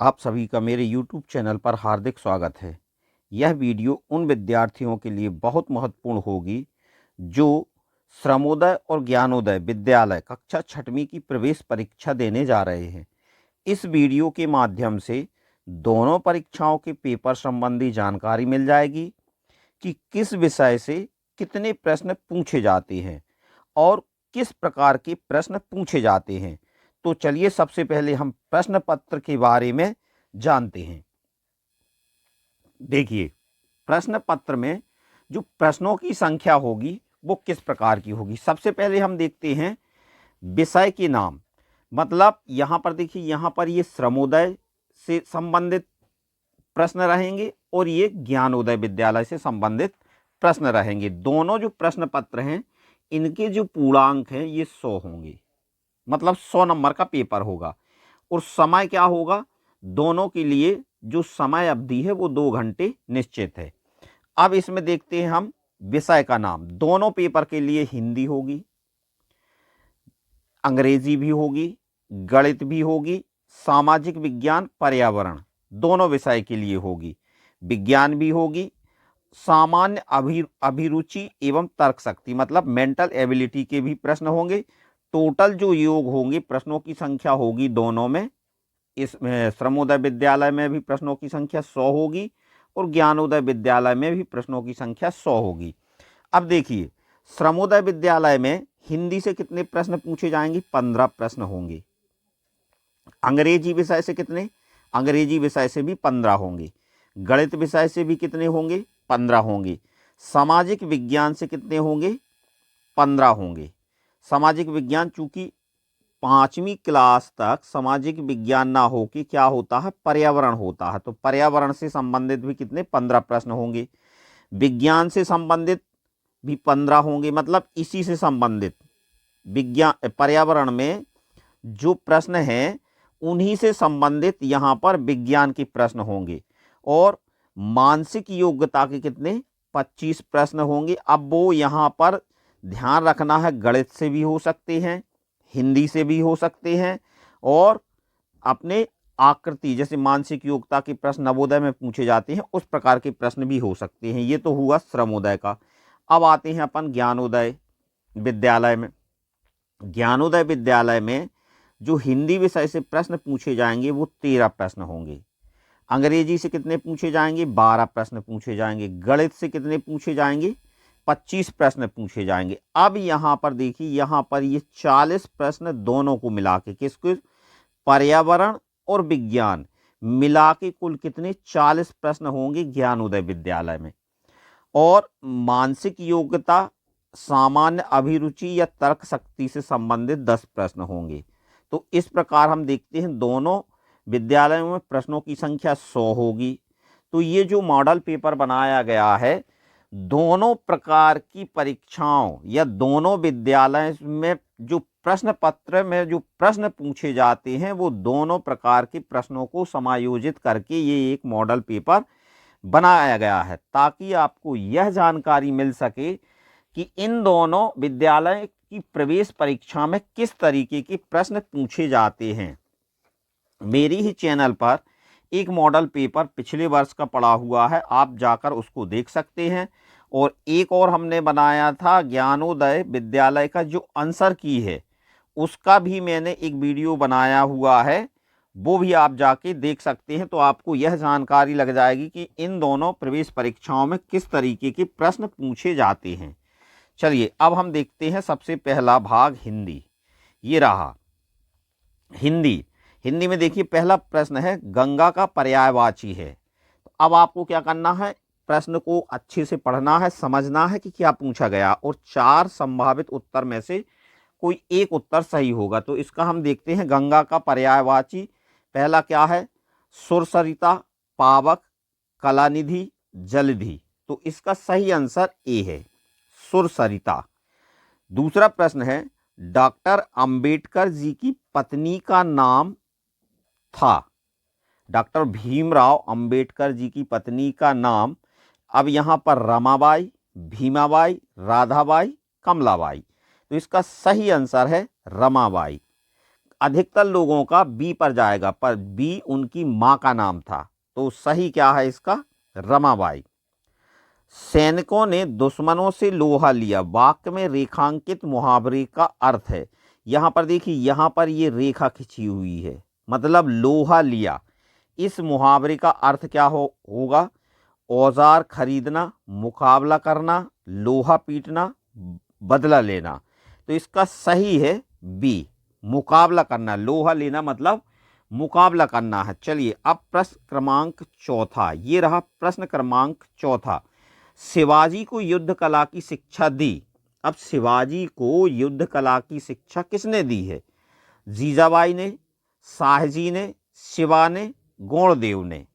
आप सभी का मेरे YouTube चैनल पर हार्दिक स्वागत है। यह वीडियो उन विद्यार्थियों के लिए बहुत महत्वपूर्ण होगी जो श्रमोदय और ज्ञानोदय विद्यालय कक्षा 6वीं की प्रवेश परीक्षा देने जा रहे हैं। इस वीडियो के माध्यम से दोनों परीक्षाओं के पेपर संबंधी जानकारी मिल जाएगी कि किस विषय से कितने प्रश्न पूछे जाते हैं और किस प्रकार के प्रश्न पूछे जाते हैं। तो चलिए सबसे पहले हम प्रश्न पत्र के बारे में जानते हैं। देखिए, प्रश्न पत्र में जो प्रश्नों की संख्या होगी वो किस प्रकार की होगी। सबसे पहले हम देखते हैं विषय के नाम। मतलब यहाँ पर देखिए, यहाँ पर ये श्रमोदय से संबंधित प्रश्न रहेंगे और ये ज्ञानोदय विद्यालय से संबंधित प्रश्न रहेंगे। दोनों जो प्रश्न पत्र हैं इनके जो पूर्णांक हैं ये 100 होंगे, मतलब 100 नंबर का पेपर होगा। और समय क्या होगा, दोनों के लिए जो समय अवधि है वो 2 घंटे निश्चित है। अब इसमें देखते हैं हम विषय का नाम। दोनों पेपर के लिए हिंदी होगी, अंग्रेजी भी होगी, गणित भी होगी, सामाजिक विज्ञान, पर्यावरण दोनों विषय के लिए होगी, विज्ञान भी होगी, सामान्य अभिरुचि एवं तर्क शक्ति मतलब मेंटल एबिलिटी के भी प्रश्न होंगे। टोटल जो योग होंगे, प्रश्नों की संख्या होगी दोनों में, इस श्रमोदय विद्यालय में भी प्रश्नों की संख्या 100 होगी और ज्ञानोदय विद्यालय में भी प्रश्नों की संख्या 100 होगी। अब देखिए, श्रमोदय विद्यालय में हिंदी से कितने प्रश्न पूछे जाएंगे, 15 प्रश्न होंगे। अंग्रेजी विषय से कितने, अंग्रेजी विषय से भी 15 होंगे। गणित विषय से भी कितने होंगे, 15 होंगे। सामाजिक विज्ञान से कितने होंगे, 15 होंगे। सामाजिक विज्ञान चूंकि 5वीं क्लास तक सामाजिक विज्ञान ना हो कि क्या होता है, पर्यावरण होता है, तो पर्यावरण से संबंधित भी कितने 15 प्रश्न होंगे। विज्ञान से संबंधित भी 15 होंगे। मतलब इसी से संबंधित विज्ञान पर्यावरण में जो प्रश्न हैं उन्हीं से संबंधित यहाँ पर विज्ञान के प्रश्न होंगे। और मानसिक योग्यता के कितने 25 प्रश्न होंगे। अब वो यहाँ पर ध्यान रखना है, गणित से भी हो सकते हैं, हिंदी से भी हो सकते हैं, और अपने आकृति जैसे मानसिक योग्यता के प्रश्न नवोदय में पूछे जाते हैं उस प्रकार के प्रश्न भी हो सकते हैं। ये तो हुआ श्रमोदय का। अब आते हैं अपन ज्ञानोदय विद्यालय में। ज्ञानोदय विद्यालय में जो हिंदी विषय से प्रश्न पूछे जाएंगे वो 13 प्रश्न होंगे। अंग्रेजी से कितने पूछे जाएंगे, 12 प्रश्न पूछे जाएंगे। गणित से कितने पूछे जाएंगे, 25 प्रश्न पूछे जाएंगे। अब यहाँ पर देखिए, यहाँ पर ये 40 प्रश्न दोनों को मिला के, किसको, पर्यावरण और विज्ञान मिला के कुल कितने 40 प्रश्न होंगे ज्ञानोदय विद्यालय में। और मानसिक योग्यता, सामान्य अभिरुचि या तर्क शक्ति से संबंधित 10 प्रश्न होंगे। तो इस प्रकार हम देखते हैं दोनों विद्यालयों में प्रश्नों की संख्या 100 होगी। तो ये जो मॉडल पेपर बनाया गया है, दोनों प्रकार की परीक्षाओं या दोनों विद्यालय में जो प्रश्न पत्र में जो प्रश्न पूछे जाते हैं वो दोनों प्रकार के प्रश्नों को समायोजित करके ये एक मॉडल पेपर बनाया गया है, ताकि आपको यह जानकारी मिल सके कि इन दोनों विद्यालय की प्रवेश परीक्षा में किस तरीके के प्रश्न पूछे जाते हैं। मेरी ही चैनल पर एक मॉडल पेपर पिछले वर्ष का पड़ा हुआ है, आप जाकर उसको देख सकते हैं। और एक और हमने बनाया था ज्ञानोदय विद्यालय का जो आंसर की है, उसका भी मैंने एक वीडियो बनाया हुआ है, वो भी आप जाके देख सकते हैं। तो आपको यह जानकारी लग जाएगी कि इन दोनों प्रवेश परीक्षाओं में किस तरीके के प्रश्न पूछे जाते हैं। चलिए अब हम देखते हैं सबसे पहला भाग हिंदी। ये रहा हिंदी। हिंदी में देखिए पहला प्रश्न है, गंगा का पर्यायवाची है। तो अब आपको क्या करना है, प्रश्न को अच्छे से पढ़ना है, समझना है कि क्या पूछा गया, और 4 संभावित उत्तर में से कोई एक उत्तर सही होगा। तो इसका हम देखते हैं, गंगा का पर्यायवाची पहला क्या है, सुरसरिता, पावक, कलानिधि, जलधि। तो इसका सही आंसर ए है, सुरसरिता। दूसरा प्रश्न है, डॉक्टर अंबेडकर जी की पत्नी का नाम था। डॉक्टर भीमराव अंबेडकर जी की पत्नी का नाम, अब यहाँ पर रमाबाई, भीमाबाई, राधाबाई, कमलाबाई। तो इसका सही आंसर है रमाबाई। अधिकतर लोगों का बी पर जाएगा, पर बी उनकी मां का नाम था। तो सही क्या है इसका? रमाबाई। सैनिकों ने दुश्मनों से लोहा लिया, वाक्य में रेखांकित मुहावरे का अर्थ है। यहां पर देखिए, यहां पर ये रेखा खिंची हुई है, मतलब लोहा लिया। इस मुहावरे का अर्थ क्या होगा? औजार खरीदना, मुकाबला करना, लोहा पीटना, बदला लेना। तो इसका सही है बी, मुकाबला करना। लोहा लेना मतलब मुकाबला करना है। चलिए अब प्रश्न क्रमांक चौथा, ये रहा प्रश्न क्रमांक चौथा। शिवाजी को युद्ध कला की शिक्षा दी। अब शिवाजी को युद्ध कला की शिक्षा किसने दी है? जीजाबाई ने, शाहजी ने, शिवा ने, गौड़देव ने।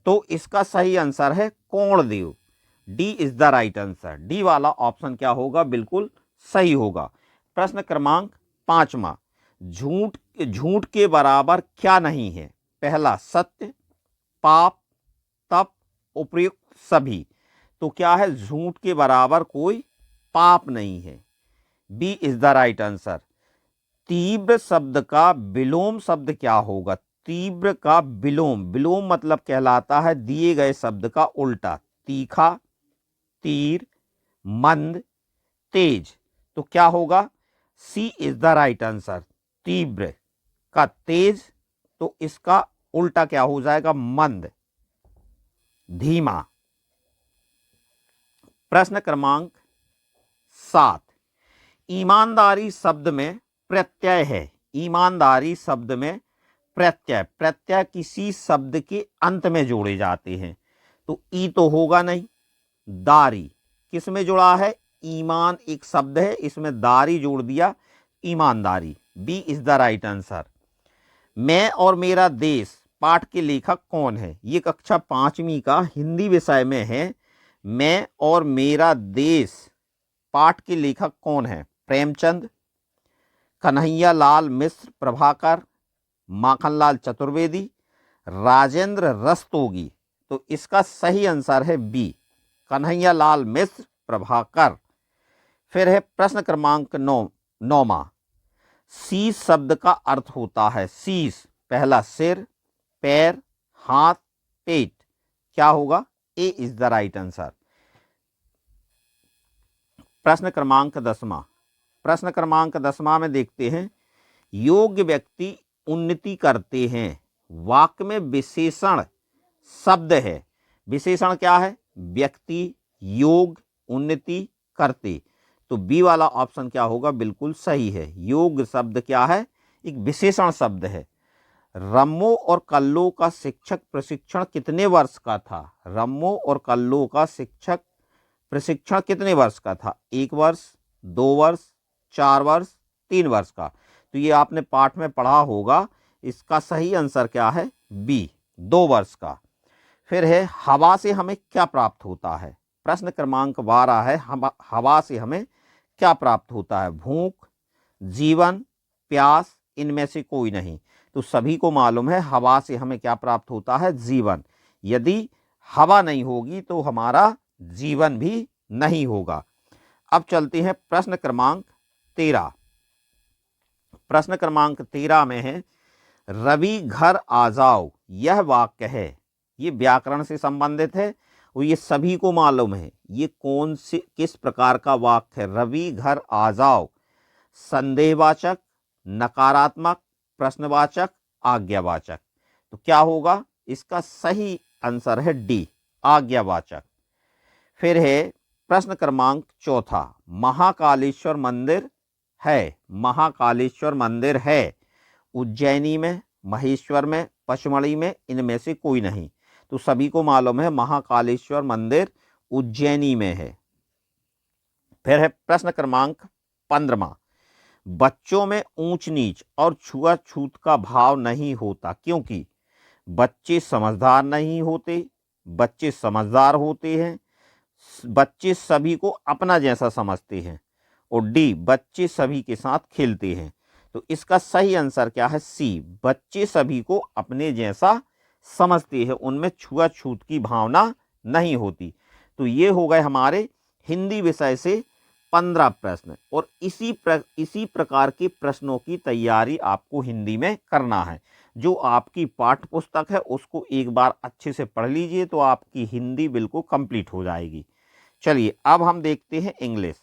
तो इसका सही आंसर है Gaurdev. D is the right answer. D वाला ऑप्शन क्या होगा? बिल्कुल सही होगा। प्रश्न क्रमांक पांचवा, झूठ झूठ के बराबर क्या नहीं है? पहला सत्य, पाप, तप, उपयुक्त, सभी। तो क्या है? झूठ के बराबर कोई पाप नहीं है। B is the right answer. तीव्र शब्द का विलोम शब्द क्या होगा? तीव्र का विलोम, विलोम मतलब कहलाता है दिए गए शब्द का उल्टा। तीखा, तीर, मंद, तेज। तो क्या होगा? सी इज द राइट आंसर। तीव्र का तेज, तो इसका उल्टा क्या हो जाएगा? मंद, धीमा। प्रश्न क्रमांक 7, ईमानदारी शब्द में प्रत्यय है। ईमानदारी शब्द में प्रत्यय, प्रत्यय किसी शब्द के अंत में जोड़े जाते हैं। तो ई तो होगा नहीं। दारी किस में जुड़ा है? ईमान एक शब्द है, इसमें दारी जोड़ दिया, ईमानदारी। B is the right answer. मैं और मेरा देश पाठ के लेखक कौन है? ये कक्षा 5वीं का हिंदी विषय में है। मैं और मेरा देश पाठ के लेखक कौन है? प्रेमचंद, कन्हैया लाल मिश्र प्रभाकर, माखनलाल चतुर्वेदी, राजेंद्र रस्तोगी। तो इसका सही आंसर है बी, कन्हैया लाल मिश्र प्रभाकर। फिर है प्रश्न क्रमांक 9वां, शीश शब्द का अर्थ होता है। शीश, पहला सिर, पैर, हाथ, पेट। क्या होगा? ए इज द राइट आंसर। प्रश्न क्रमांक 10वां, प्रश्न क्रमांक 10वां में देखते हैं, योग्य व्यक्ति उन्नति करते हैं। वाक्य में विशेषण शब्द है। विशेषण क्या है? व्यक्ति, योग, उन्नति, करते। तो बी वाला ऑप्शन क्या होगा? बिल्कुल सही है। योग शब्द क्या है? एक विशेषण शब्द है। रम्मो और कल्लो का शिक्षक प्रशिक्षण कितने वर्ष का था? रम्मो और कल्लो का शिक्षक प्रशिक्षण कितने वर्ष का था? 1 वर्ष, 2 वर्ष, 4 वर्ष, 3 वर्ष का। तो ये आपने पाठ में पढ़ा होगा। इसका सही आंसर क्या है? बी, 2 वर्ष का। फिर है, हवा से हमें क्या प्राप्त होता है? प्रश्न क्रमांक 12 है, हवा से हमें क्या प्राप्त होता है? भूख, जीवन, प्यास, इनमें से कोई नहीं। तो सभी को मालूम है हवा से हमें क्या प्राप्त होता है? जीवन। यदि हवा नहीं होगी तो हमारा जीवन भी नहीं होगा। अब चलते हैं प्रश्न क्रमांक 13। प्रश्न क्रमांक 13 में है, रवि घर आ जाओ, यह वाक्य है। ये व्याकरण से संबंधित है और ये सभी को मालूम है। ये कौन से किस प्रकार का वाक्य है? रवि घर आ जाओ, संदेहवाचक, नकारात्मक, प्रश्नवाचक, आज्ञावाचक। तो क्या होगा? इसका सही आंसर है डी, आज्ञावाचक। फिर है प्रश्न क्रमांक 4, महाकालेश्वर मंदिर है। महाकालेश्वर मंदिर है उज्जैनी में, महेश्वर में, पचमढ़ी में, इनमें से कोई नहीं। तो सभी को मालूम है महाकालेश्वर मंदिर उज्जैनी में है। फिर है प्रश्न क्रमांक 15, बच्चों में ऊंच नीच और छुआछूत का भाव नहीं होता, क्योंकि बच्चे समझदार नहीं होते, बच्चे समझदार होते हैं, बच्चे सभी को अपना जैसा समझते हैं, और डी, बच्चे सभी के साथ खेलते हैं। तो इसका सही आंसर क्या है? सी, बच्चे सभी को अपने जैसा समझते हैं, उनमें छुआछूत की भावना नहीं होती। तो ये हो गए हमारे हिंदी विषय से 15 प्रश्न, और इसी प्रकार के प्रश्नों की तैयारी आपको हिंदी में करना है। जो आपकी पाठ्य पुस्तक है उसको एक बार अच्छे से पढ़ लीजिए तो आपकी हिंदी बिल्कुल कंप्लीट हो जाएगी। चलिए अब हम देखते हैं इंग्लिश।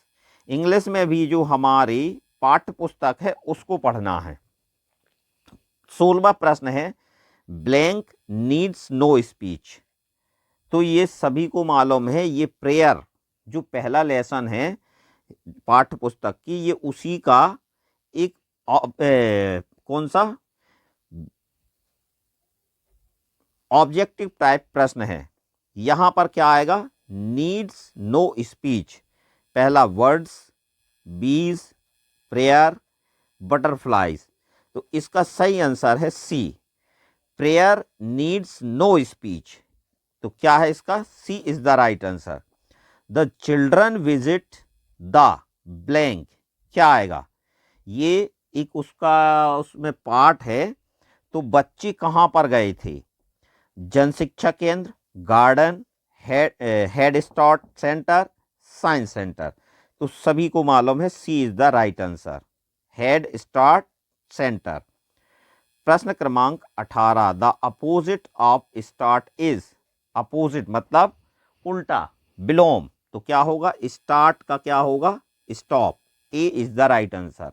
इंग्लिश में भी जो हमारी पाठ्य पुस्तक है उसको पढ़ना है। 16वां प्रश्न है, ब्लैंक नीड्स नो स्पीच। तो ये सभी को मालूम है, ये प्रेयर जो पहला लेसन है पाठ्य पुस्तक की, ये उसी का एक कौन सा ऑब्जेक्टिव टाइप प्रश्न है। यहां पर क्या आएगा, नीड्स नो स्पीच, पहला वर्ड्स, बीज, प्रेयर, बटरफ्लाइज। तो इसका सही आंसर है C, prayer needs no speech. तो क्या है इसका, C is the right answer. The children visit the blank, क्या आएगा, ये एक उसमें पार्ट है। तो बच्चे कहां पर गए थे, जन शिक्षा केंद्र, garden, head start center, science center. तो सभी को मालूम है C is the right answer, head start center. प्रश्न क्रमांक 18, the opposite of start is, opposite मतलब उल्टा, विलोम। तो क्या होगा, स्टार्ट का क्या होगा, stop. A is the right answer.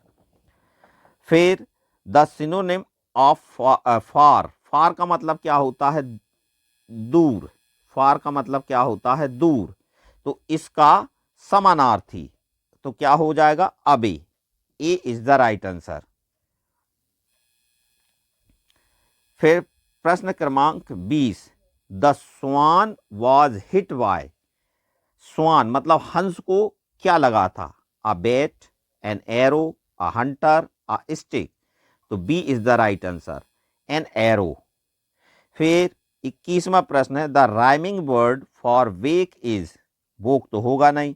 फिर द सिनोनिम ऑफ फार, फार का मतलब क्या होता है, दूर, फार का मतलब क्या होता है, दूर। तो इसका समानार्थी तो क्या हो जाएगा, अबे। A is the right answer. फिर प्रश्न क्रमांक 20, the swan was hit by, swan मतलब हंस को क्या लगा था, a bat, an arrow, a hunter, a stick. तो B is the right answer, an arrow. फिर 21वां प्रश्न है, the rhyming word for wake is, woke तो होगा नहीं,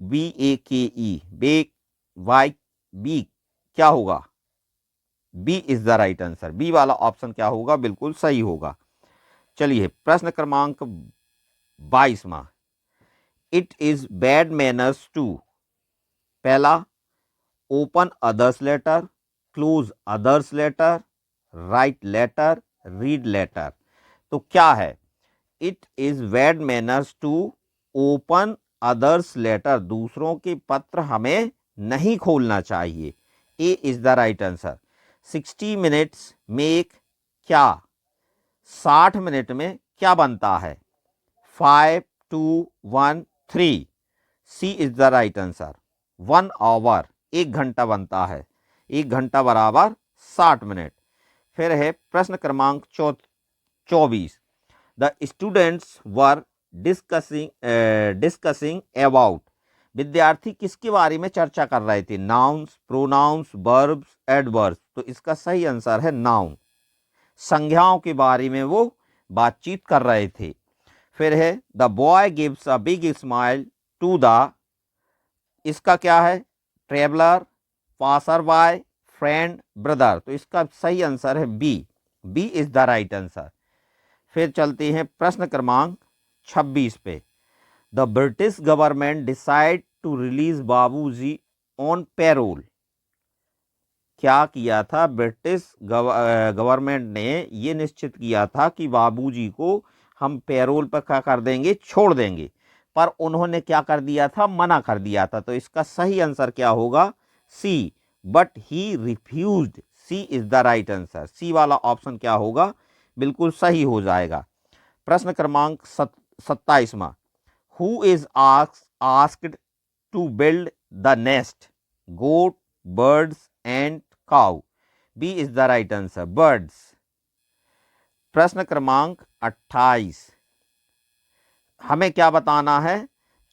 BAKE, बेक, वाइक, बीक, क्या होगा, B is the right answer. B वाला ऑप्शन क्या होगा, बिल्कुल सही होगा। चलिए प्रश्न क्रमांक 22वां, it is bad manners to, पहला open others letter, close others letter, right letter, read letter. तो क्या है, it is bad manners to open others letter, दूसरों के पत्र हमें नहीं खोलना चाहिए। A is the right answer. 60 minutes make, क्या 60 मिनट में क्या बनता है, 5 2 1 3। C is the right answer. 1 hour, 1 घंटा बनता है, 1 घंटा बराबर 60 मिनट। फिर है प्रश्न क्रमांक 24, the students were discussing about, विद्यार्थी किसके बारे में चर्चा कर रहे थे, नाउन्स, प्रोनाउंस, वर्ब्स, एडवर्ब्स। तो इसका सही आंसर है नाउन, संज्ञाओं के बारे में वो बातचीत कर रहे थे। फिर है the boy gives a big smile to the, इसका क्या है, traveller, passer by, friend, brother. तो इसका सही आंसर है B, B is the right answer. फिर चलते हैं प्रश्न क्रमांक 26 पे, the British government decide to release Babuji on parole, क्या किया था, ब्रिटिश गवर्नमेंट ने ये निश्चित किया था कि बाबूजी को हम पैरोल पर क्या कर देंगे, छोड़ देंगे। पर उन्होंने क्या कर दिया था, मना कर दिया था। तो इसका सही आंसर क्या होगा, C, but he refused. C is the right answer. C वाला ऑप्शन क्या होगा, बिल्कुल सही हो जाएगा। प्रश्न क्रमांक 27वां, who is asked to build the nest, goat, birds and cow. B is the right answer, birds. प्रश्न क्रमांक 28, हमें क्या बताना है,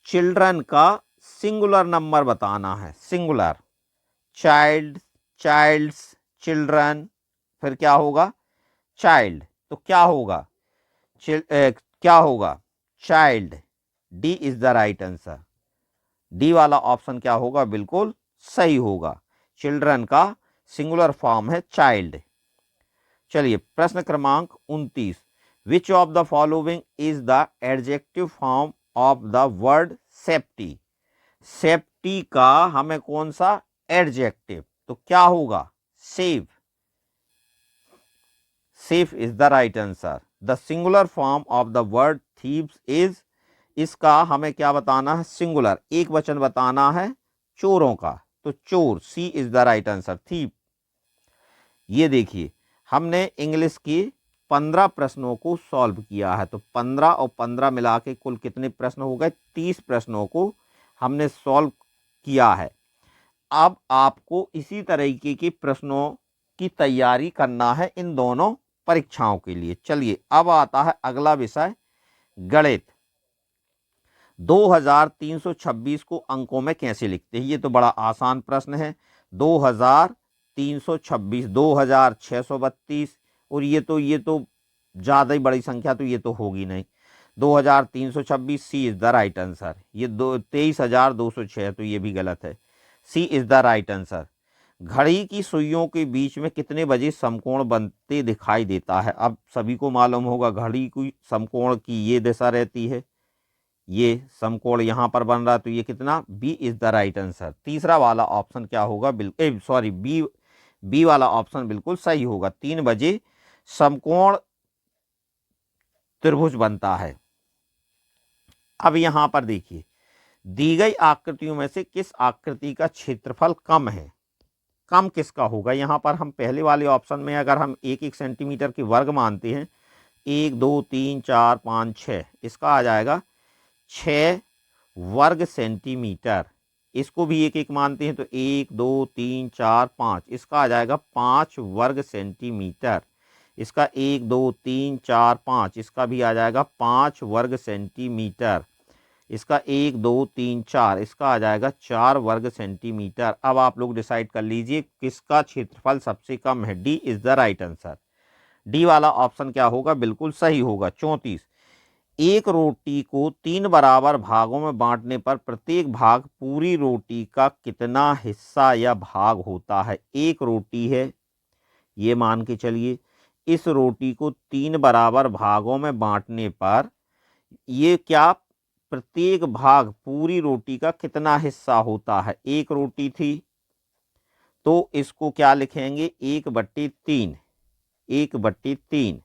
चिल्ड्रन का सिंगुलर नंबर बताना है, सिंगुलर, चाइल्ड, चाइल्ड्स, चिल्ड्रन, फिर क्या होगा, चाइल्ड। तो क्या होगा, क्या होगा, child. D is the right answer. D वाला ऑप्शन क्या होगा, बिल्कुल सही होगा। चिल्ड्रन का सिंगुलर फॉर्म है चाइल्ड। चलिए प्रश्न क्रमांक 29, which of the following is the adjective form of the word safety. Safety रोटी का हमें कौन सा एडजेक्टिव, तो क्या होगा, save. Safe is the right answer. The singular form of the word thieves is, इसका हमें क्या बताना है, सिंगुलर, एक वचन बताना है चोरों का, तो चोर, C is the right answer, thief. ये देखिए हमने इंग्लिश के 15 प्रश्नों को सॉल्व किया है, तो 15 और 15 मिला के कुल कितने प्रश्न हो गए, 30 प्रश्नों को हमने सॉल्व किया है। अब आपको इसी तरीके के प्रश्नों की तैयारी करना है इन दोनों परीक्षाओं के लिए। चलिए अब आता है अगला विषय, गणित। 2326 को अंकों में कैसे लिखते हैं, ये तो बड़ा आसान प्रश्न है। 2326, 2632, और ये तो ज़्यादा ही बड़ी संख्या, तो ये तो होगी नहीं। 2326, सी इज द राइट आंसर। ये 23,206, तो ये भी गलत है, C is the right answer. घड़ी की सुइयों के बीच में कितने बजे समकोण बनते दिखाई देता है। अब सभी को मालूम होगा घड़ी की समकोण की ये दिशा रहती है, ये समकोण यहाँ पर बन रहा है, तो ये कितना, B is the right answer. तीसरा वाला ऑप्शन क्या होगा, बिल्कुल सॉरी, बी वाला ऑप्शन बिल्कुल सही होगा। 3 बजे समकोण त्रिभुज बनता है। अब यहाँ पर देखिए, दी गई आकृतियों में से किस आकृति का क्षेत्रफल कम है, कम किसका होगा। यहाँ पर हम पहले वाले ऑप्शन में अगर हम 1-1 सेंटीमीटर के वर्ग मानते हैं, 1 2 3 4 5 6, इसका आ जाएगा 6 वर्ग सेंटीमीटर। इसको भी 1-1 मानते हैं तो 1 2 3 4 5, इसका आ जाएगा 5 वर्ग सेंटीमीटर। इसका 1 2 3 4 5, इसका भी आ जाएगा 5 वर्ग सेंटीमीटर। इसका 1 2 3 4, इसका आ जाएगा 4 वर्ग सेंटीमीटर। अब आप लोग डिसाइड कर लीजिए किसका क्षेत्रफल सबसे कम है। D is the right answer. D वाला ऑप्शन क्या होगा, बिल्कुल सही होगा। 34, एक रोटी को 3 बराबर भागों में बांटने पर प्रत्येक भाग पूरी रोटी का कितना हिस्सा या भाग होता है। एक रोटी है, ये मान के चलिए, इस रोटी को 3 बराबर भागों में बांटने पर ये क्या, प्रत्येक भाग पूरी रोटी का कितना हिस्सा होता है। एक रोटी थी तो इसको क्या लिखेंगे, 1/3, 1/3।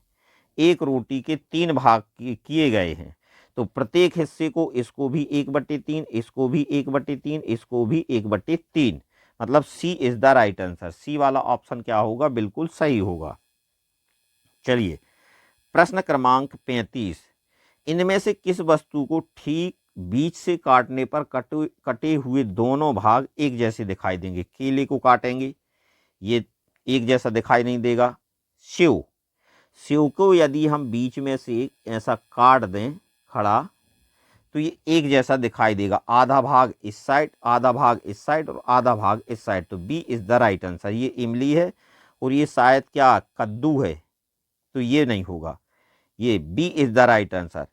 एक रोटी के 3 भाग किए गए हैं, तो प्रत्येक हिस्से को, इसको भी 1/3, इसको भी 1/3, इसको भी 1/3, मतलब सी is the right answer. C वाला ऑप्शन क्या होगा, बिल्कुल सही होगा। चलिए प्रश्न क्रमांक 35, इनमें से किस वस्तु को ठीक बीच से काटने पर कटे हुए दोनों भाग एक जैसे दिखाई देंगे। केले को काटेंगे, ये एक जैसा दिखाई नहीं देगा। सेव, सेव को यदि हम बीच में से ऐसा काट दें खड़ा, तो ये एक जैसा दिखाई देगा, आधा भाग इस साइड, आधा भाग इस साइड और आधा भाग इस साइड, तो B is the right answer. ये इमली है और ये शायद क्या, कद्दू है, तो ये नहीं होगा, ये B is the right answer.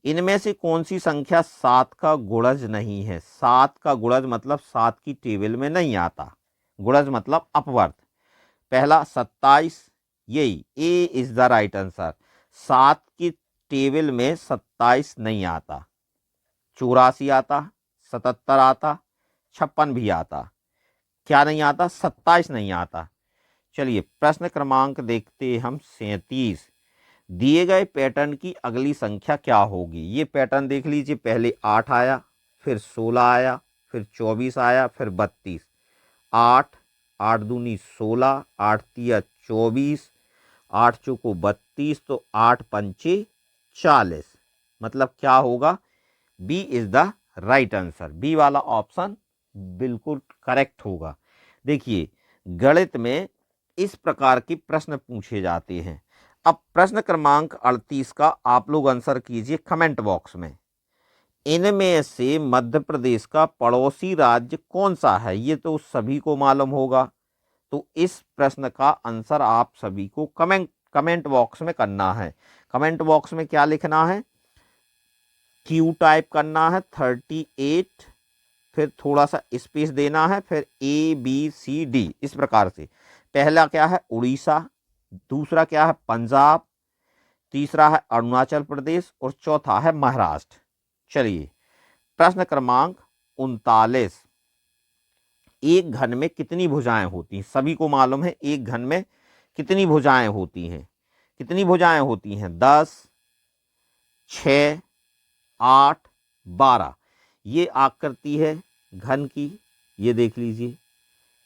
इनमें से कौन सी संख्या 7 का गुणज नहीं है। 7 का गुणज मतलब 7 की टेबल में नहीं आता, गुणज मतलब अपवर्त। पहला 27, यही ए इज द राइट आंसर। 7 की टेबल में 27 नहीं आता, 84 आता, 77 आता, 56 भी आता, क्या नहीं आता, 27 नहीं आता। चलिए प्रश्न क्रमांक देखते हम 37, दिए गए पैटर्न की अगली संख्या क्या होगी। ये पैटर्न देख लीजिए, पहले 8 आया, फिर 16 आया, फिर 24 आया, फिर 32। 8, 8 दूनी 16, 8 तिया 24, 8 चौको 32, तो 8 पंचे 40, मतलब क्या होगा, B is the right answer. B वाला ऑप्शन बिल्कुल करेक्ट होगा। देखिए गणित में इस प्रकार के प्रश्न पूछे जाते हैं। अब प्रश्न क्रमांक 38 का आप लोग आंसर कीजिए कमेंट बॉक्स में। इनमें से मध्य प्रदेश का पड़ोसी राज्य कौन सा है, ये तो सभी को मालूम होगा। तो इस प्रश्न का आंसर आप सभी को कमेंट बॉक्स में करना है। कमेंट बॉक्स में क्या लिखना है, क्यू टाइप करना है 38, फिर थोड़ा सा स्पेस देना है, फिर ABCD, इस प्रकार से। पहला क्या है, उड़ीसा, दूसरा क्या है, पंजाब, तीसरा है अरुणाचल प्रदेश और चौथा है महाराष्ट्र। चलिए प्रश्न क्रमांक 39, एक घन में कितनी भुजाएं होती हैं? सभी को मालूम है एक घन में कितनी भुजाएं होती हैं। कितनी भुजाएं होती हैं? 10, 6, 8, 12। ये आकृति है घन की, ये देख लीजिए,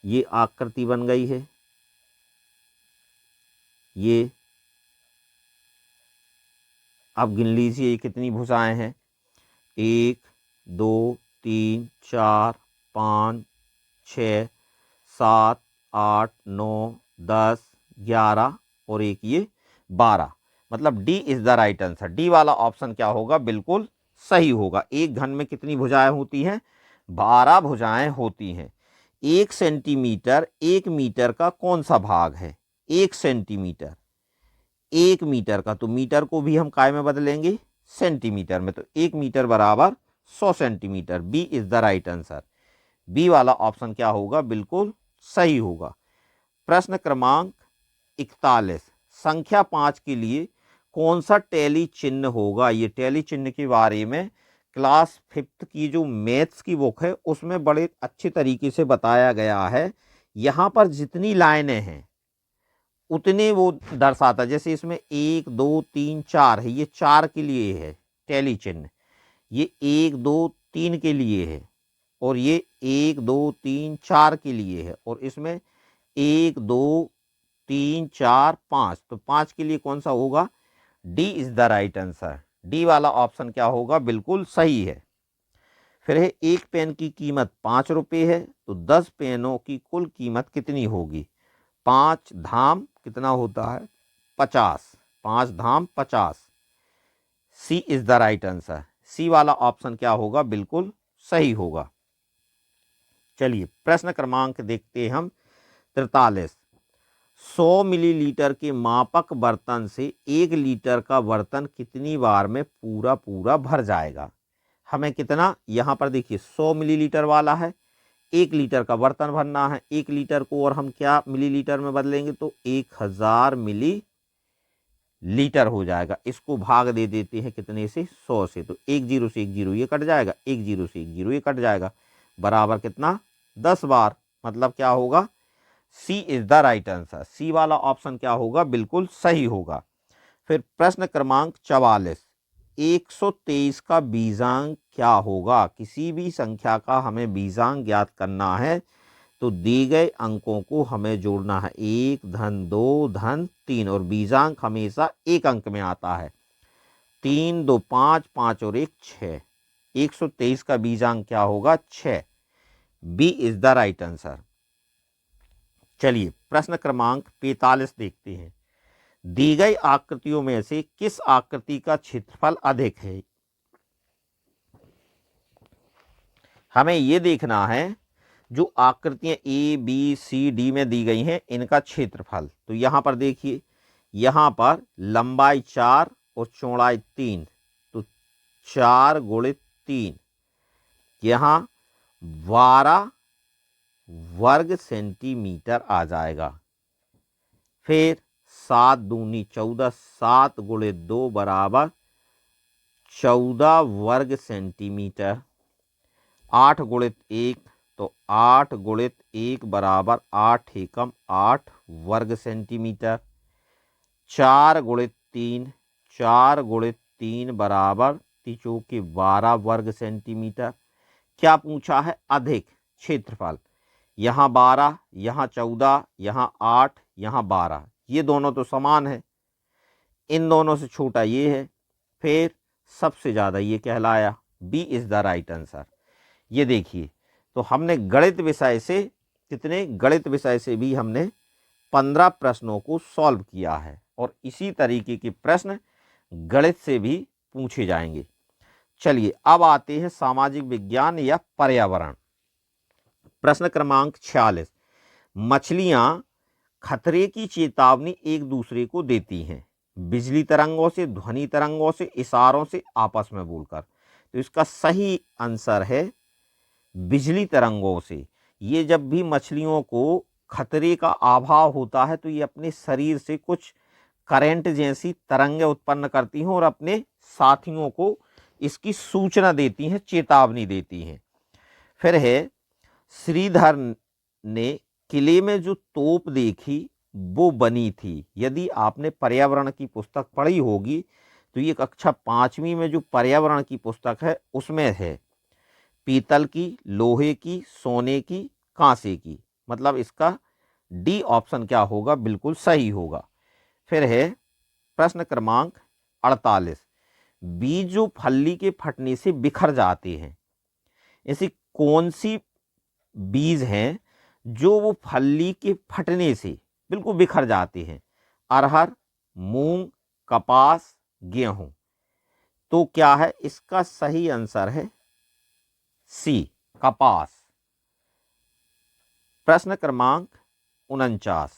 ये आकृति बन गई है। ये अब गिन लीजिए ये कितनी भुजाएं हैं? 1, 2, 3, 4, 5, 6, 7, 8, 9, 10, 11 और एक ये 12। मतलब D is the right answer. D वाला ऑप्शन क्या होगा? बिल्कुल सही होगा। एक घन में कितनी भुजाएं होती हैं? 12 भुजाएं होती हैं। 1 सेंटीमीटर 1 मीटर का कौन सा भाग है? 1 सेंटीमीटर 1 मीटर का, तो मीटर को भी हम काय में बदलेंगे? सेंटीमीटर में। तो 1 मीटर बराबर 100 centimetre. B is the right answer. B वाला ऑप्शन क्या होगा? बिल्कुल सही होगा। प्रश्न क्रमांक 41, संख्या 5 के लिए कौन सा टैली चिन्ह होगा? ये टैली चिन्ह के बारे में क्लास 5th की जो मैथ्स की बुक है उसमें बड़े अच्छे तरीके से बताया गया है। यहाँ पर जितनी लाइनें हैं उतने वो दर्शाता। जैसे इसमें 1, 2, 3, 4 है, ये 4 के लिए है टैली चिन्ह। ये 1, 2, 3 के लिए है, और ये 1, 2, 3, 4 के लिए है, और इसमें 1, 2, 3, 4, 5। तो 5 के लिए कौन सा होगा? D is the right answer. D वाला ऑप्शन क्या होगा? बिल्कुल सही है। फिर है एक पेन की कीमत 5 रुपये है, तो 10 पेनों की कुल कीमत कितनी होगी? 5 धाम कितना होता है? 50। 5 धाम 50। सी is the right answer. C वाला ऑप्शन क्या होगा? बिल्कुल सही होगा। चलिए प्रश्न क्रमांक देखते हैं हम 43। 100 मिलीलीटर के मापक बर्तन से 1 लीटर का बर्तन कितनी बार में पूरा पूरा भर जाएगा? हमें कितना, यहाँ पर देखिए 100 मिलीलीटर वाला है, 1 लीटर का बर्तन भरना है। 1 लीटर को और हम क्या मिलीलीटर में बदलेंगे? तो 1000 मिली लीटर हो जाएगा। इसको भाग दे देते हैं कितने से? 100 से। तो 1 0 से 1 0 ये कट जाएगा, 1 0 से 1 0 ये कट जाएगा, बराबर कितना? 10 बार। मतलब क्या होगा? सी is the right answer. C वाला ऑप्शन क्या होगा? बिल्कुल सही होगा। फिर प्रश्न क्रमांक 44। 123 का बीजांक क्या होगा? किसी भी संख्या का हमें बीजांक ज्ञात करना है तो दी गए अंकों को हमें जोड़ना है। 1 धन 2 धन 3, और बीजांक हमेशा एक अंक में आता है। 3 2 5, 5 और 1 6। 123 का बीजांक क्या होगा? 6। B is the right answer. चलिए प्रश्न क्रमांक 45 देखते हैं। दी गई आकृतियों में से किस आकृति का क्षेत्रफल अधिक है? हमें यह देखना है जो आकृतियां ए बी सी डी में दी गई हैं इनका क्षेत्रफल। तो यहां पर देखिए, यहां पर लंबाई 4 और चौड़ाई 3, तो 4 गुणित 3, यहां 12 वर्ग सेंटीमीटर आ जाएगा। फिर 7 दूनी 14, 7 गुणित 2 बराबर 14 वर्ग सेंटीमीटर। 8 गुणित 1, तो 8 गुणित 1 बराबर 8 एकम 8 वर्ग सेंटीमीटर। 4 गुणित 3, 4 गुणित 3 बराबर 3 12 वर्ग सेंटीमीटर। क्या पूछा है? अधिक क्षेत्रफल। यहाँ 12, यहाँ 14, यहाँ 8, यहाँ 12, ये दोनों तो समान है, इन दोनों से छोटा ये है, फिर सबसे ज़्यादा ये कहलाया। B is the right answer. ये देखिए, तो हमने गणित विषय से गणित विषय से भी हमने 15 प्रश्नों को सॉल्व किया है, और इसी तरीके के प्रश्न गणित से भी पूछे जाएंगे। चलिए अब आते हैं सामाजिक विज्ञान या पर्यावरण। प्रश्न क्रमांक 46। मछलियां खतरे की चेतावनी एक दूसरे को देती हैं, बिजली तरंगों से, ध्वनि तरंगों से, इशारों से, आपस में बोलकर। तो इसका सही आंसर है बिजली तरंगों से। ये जब भी मछलियों को खतरे का अभाव होता है तो ये अपने शरीर से कुछ करंट जैसी तरंगें उत्पन्न करती हैं और अपने साथियों को इसकी सूचना देती हैं, चेतावनी देती हैं। फिर है श्रीधर ने किले में जो तोप देखी वो बनी थी। यदि आपने पर्यावरण की पुस्तक पढ़ी होगी तो ये कक्षा 5वीं में जो पर्यावरण की पुस्तक है उसमें है, पीतल की, लोहे की, सोने की, कांसे की। मतलब इसका डी ऑप्शन क्या होगा, बिल्कुल सही होगा। फिर है प्रश्न क्रमांक 48, बीज जो फल्ली के फटने से बिखर जाते हैं, ऐसी कौन सी बीज हैं जो वो फल्ली के फटने से बिल्कुल बिखर जाते हैं? अरहर, मूंग, कपास, गेहूं। तो क्या है इसका सही आंसर है सी, कपास। प्रश्न क्रमांक 49,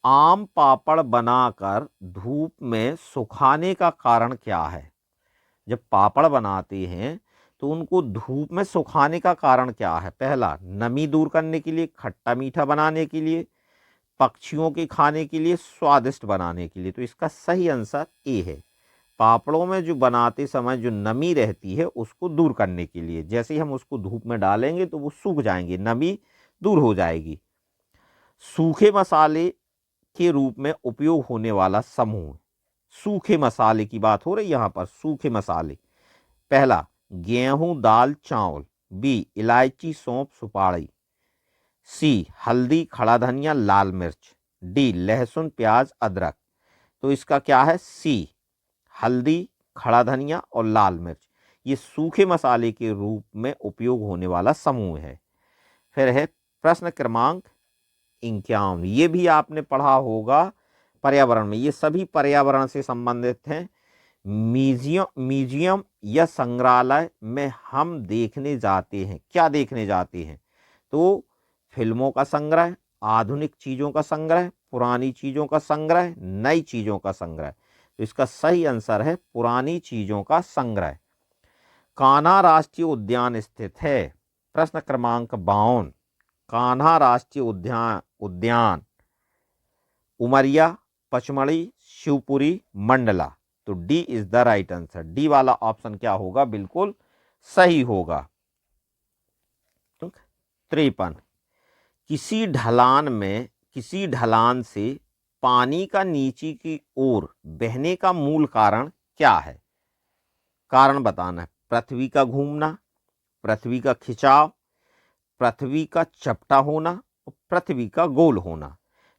आम पापड़ बनाकर धूप में सुखाने का कारण क्या है? जब पापड़ बनाते हैं तो उनको धूप में सुखाने का कारण क्या है? पहला, नमी दूर करने के लिए, खट्टा मीठा बनाने के लिए, पक्षियों के खाने के लिए, स्वादिष्ट बनाने के लिए। तो इसका सही आंसर ए है। पापड़ों में जो बनाते समय जो नमी रहती है उसको दूर करने के लिए। जैसे ही हम उसको धूप में डालेंगे तो वो सूख जाएंगे, नमी दूर हो जाएगी। सूखे मसाले के रूप में उपयोग होने वाला समूह, सूखे मसाले की बात हो रही यहाँ पर, सूखे मसाले। पहला, गेहूं, दाल, चावल। बी, इलायची, सौंफ, सुपारी। सी, हल्दी, खड़ा धनिया, लाल मिर्च। डी, लहसुन, प्याज, अदरक। तो इसका क्या है? सी, हल्दी, खड़ा धनिया और लाल मिर्च। ये सूखे मसाले के रूप में उपयोग होने वाला समूह है। फिर है प्रश्न क्रमांक 51, ये भी आपने पढ़ा होगा पर्यावरण में, ये सभी पर्यावरण से संबंधित हैं। म्यूजियम या संग्रहालय में हम देखने जाते हैं, क्या देखने जाते हैं? तो फिल्मों का संग्रह, आधुनिक चीजों का संग्रह, पुरानी चीजों का संग्रह, नई चीजों का संग्रह। तो इसका सही आंसर है पुरानी चीजों का संग्रह। कान्हा राष्ट्रीय उद्यान स्थित है। प्रश्न क्रमांक 52, कान्हा राष्ट्रीय उद्यान उमरिया, पचमढ़ी, शिवपुरी, मंडला। तो D is the right answer. D वाला ऑप्शन क्या होगा, बिल्कुल सही होगा। 53, किसी ढलान से पानी का नीचे की ओर बहने का मूल कारण क्या है? कारण बताना है। पृथ्वी का घूमना, पृथ्वी का खिंचाव, पृथ्वी का चपटा होना और पृथ्वी का गोल होना।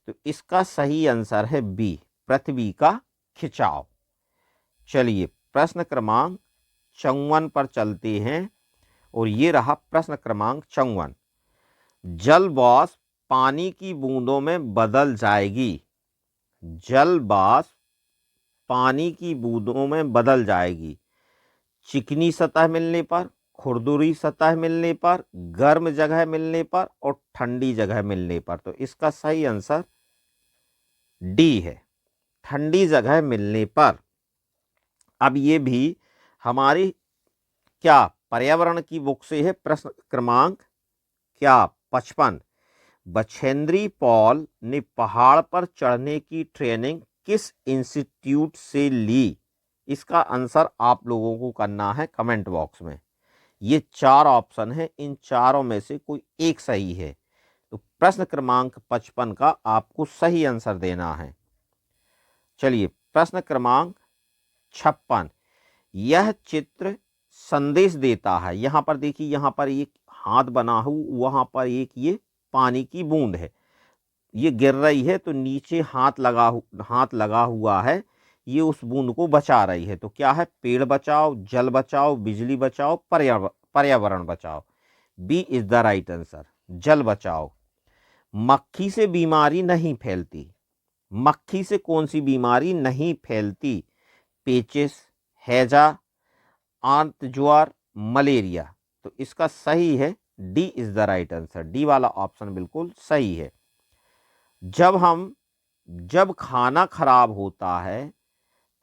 तो इसका सही आंसर है बी, पृथ्वी का खिंचाव। चलिए प्रश्न क्रमांक 54 पर चलते हैं और ये रहा प्रश्न क्रमांक 54, जल वाष्प पानी की बूंदों में बदल जाएगी। जल वाष्प पानी की बूंदों में बदल जाएगी चिकनी सतह मिलने पर, खुरदुरी सतह मिलने पर, गर्म जगह मिलने पर और ठंडी जगह मिलने पर। तो इसका सही आंसर डी है, ठंडी जगह मिलने पर। अब ये भी हमारी क्या पर्यावरण की बुक से है। प्रश्न क्रमांक क्या 55, बछेंद्री पॉल ने पहाड़ पर चढ़ने की ट्रेनिंग किस इंस्टीट्यूट से ली? इसका आंसर आप लोगों को करना है कमेंट बॉक्स में। ये 4 ऑप्शन है, इन चारों में से कोई एक सही है। तो प्रश्न क्रमांक 55 का आपको सही आंसर देना है। चलिए प्रश्न क्रमांक 56, यह चित्र संदेश देता है। यहां पर देखिए, यहां पर एक हाथ बना हुआ, वहां पर एक ये पानी की बूंद है, ये गिर रही है तो नीचे हाथ लगा हुआ है, ये उस बूंद को बचा रही है। तो क्या है? पेड़ बचाओ, जल बचाओ, बिजली बचाओ, पर्यावरण बचाओ। B is the right answer, जल बचाओ। मक्खी से बीमारी नहीं फैलती। मक्खी से कौन सी बीमारी नहीं फैलती? पेचिस, हैजा, आंत ज्वार, मलेरिया। तो इसका सही है D is the right answer. D वाला ऑप्शन बिल्कुल सही है। जब खाना खराब होता है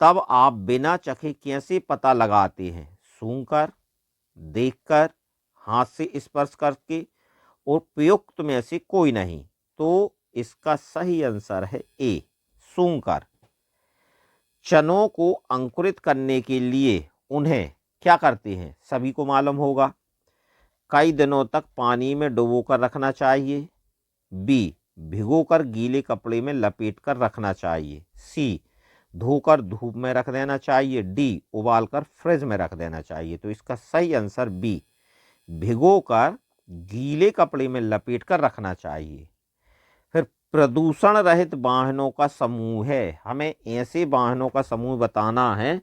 तब आप बिना चखे कैसे पता लगाते हैं? सूंघकर, देखकर, हाथ से स्पर्श करके और प्रयुक्त में से कोई नहीं। तो इसका सही आंसर है ए, सूंघकर। चनों को अंकुरित करने के लिए उन्हें क्या करते हैं? सभी को मालूम होगा, कई दिनों तक पानी में डुबोकर रखना चाहिए, बी, भिगोकर गीले कपड़े में लपेटकर रखना चाहिए। सी, धोकर धूप में रख देना चाहिए। डी, उबालकर फ्रिज में रख देना चाहिए। तो इसका सही आंसर बी, भिगोकर गीले कपड़े में लपेटकर रखना चाहिए। फिर प्रदूषण रहित वाहनों का समूह है, हमें ऐसे वाहनों का समूह बताना है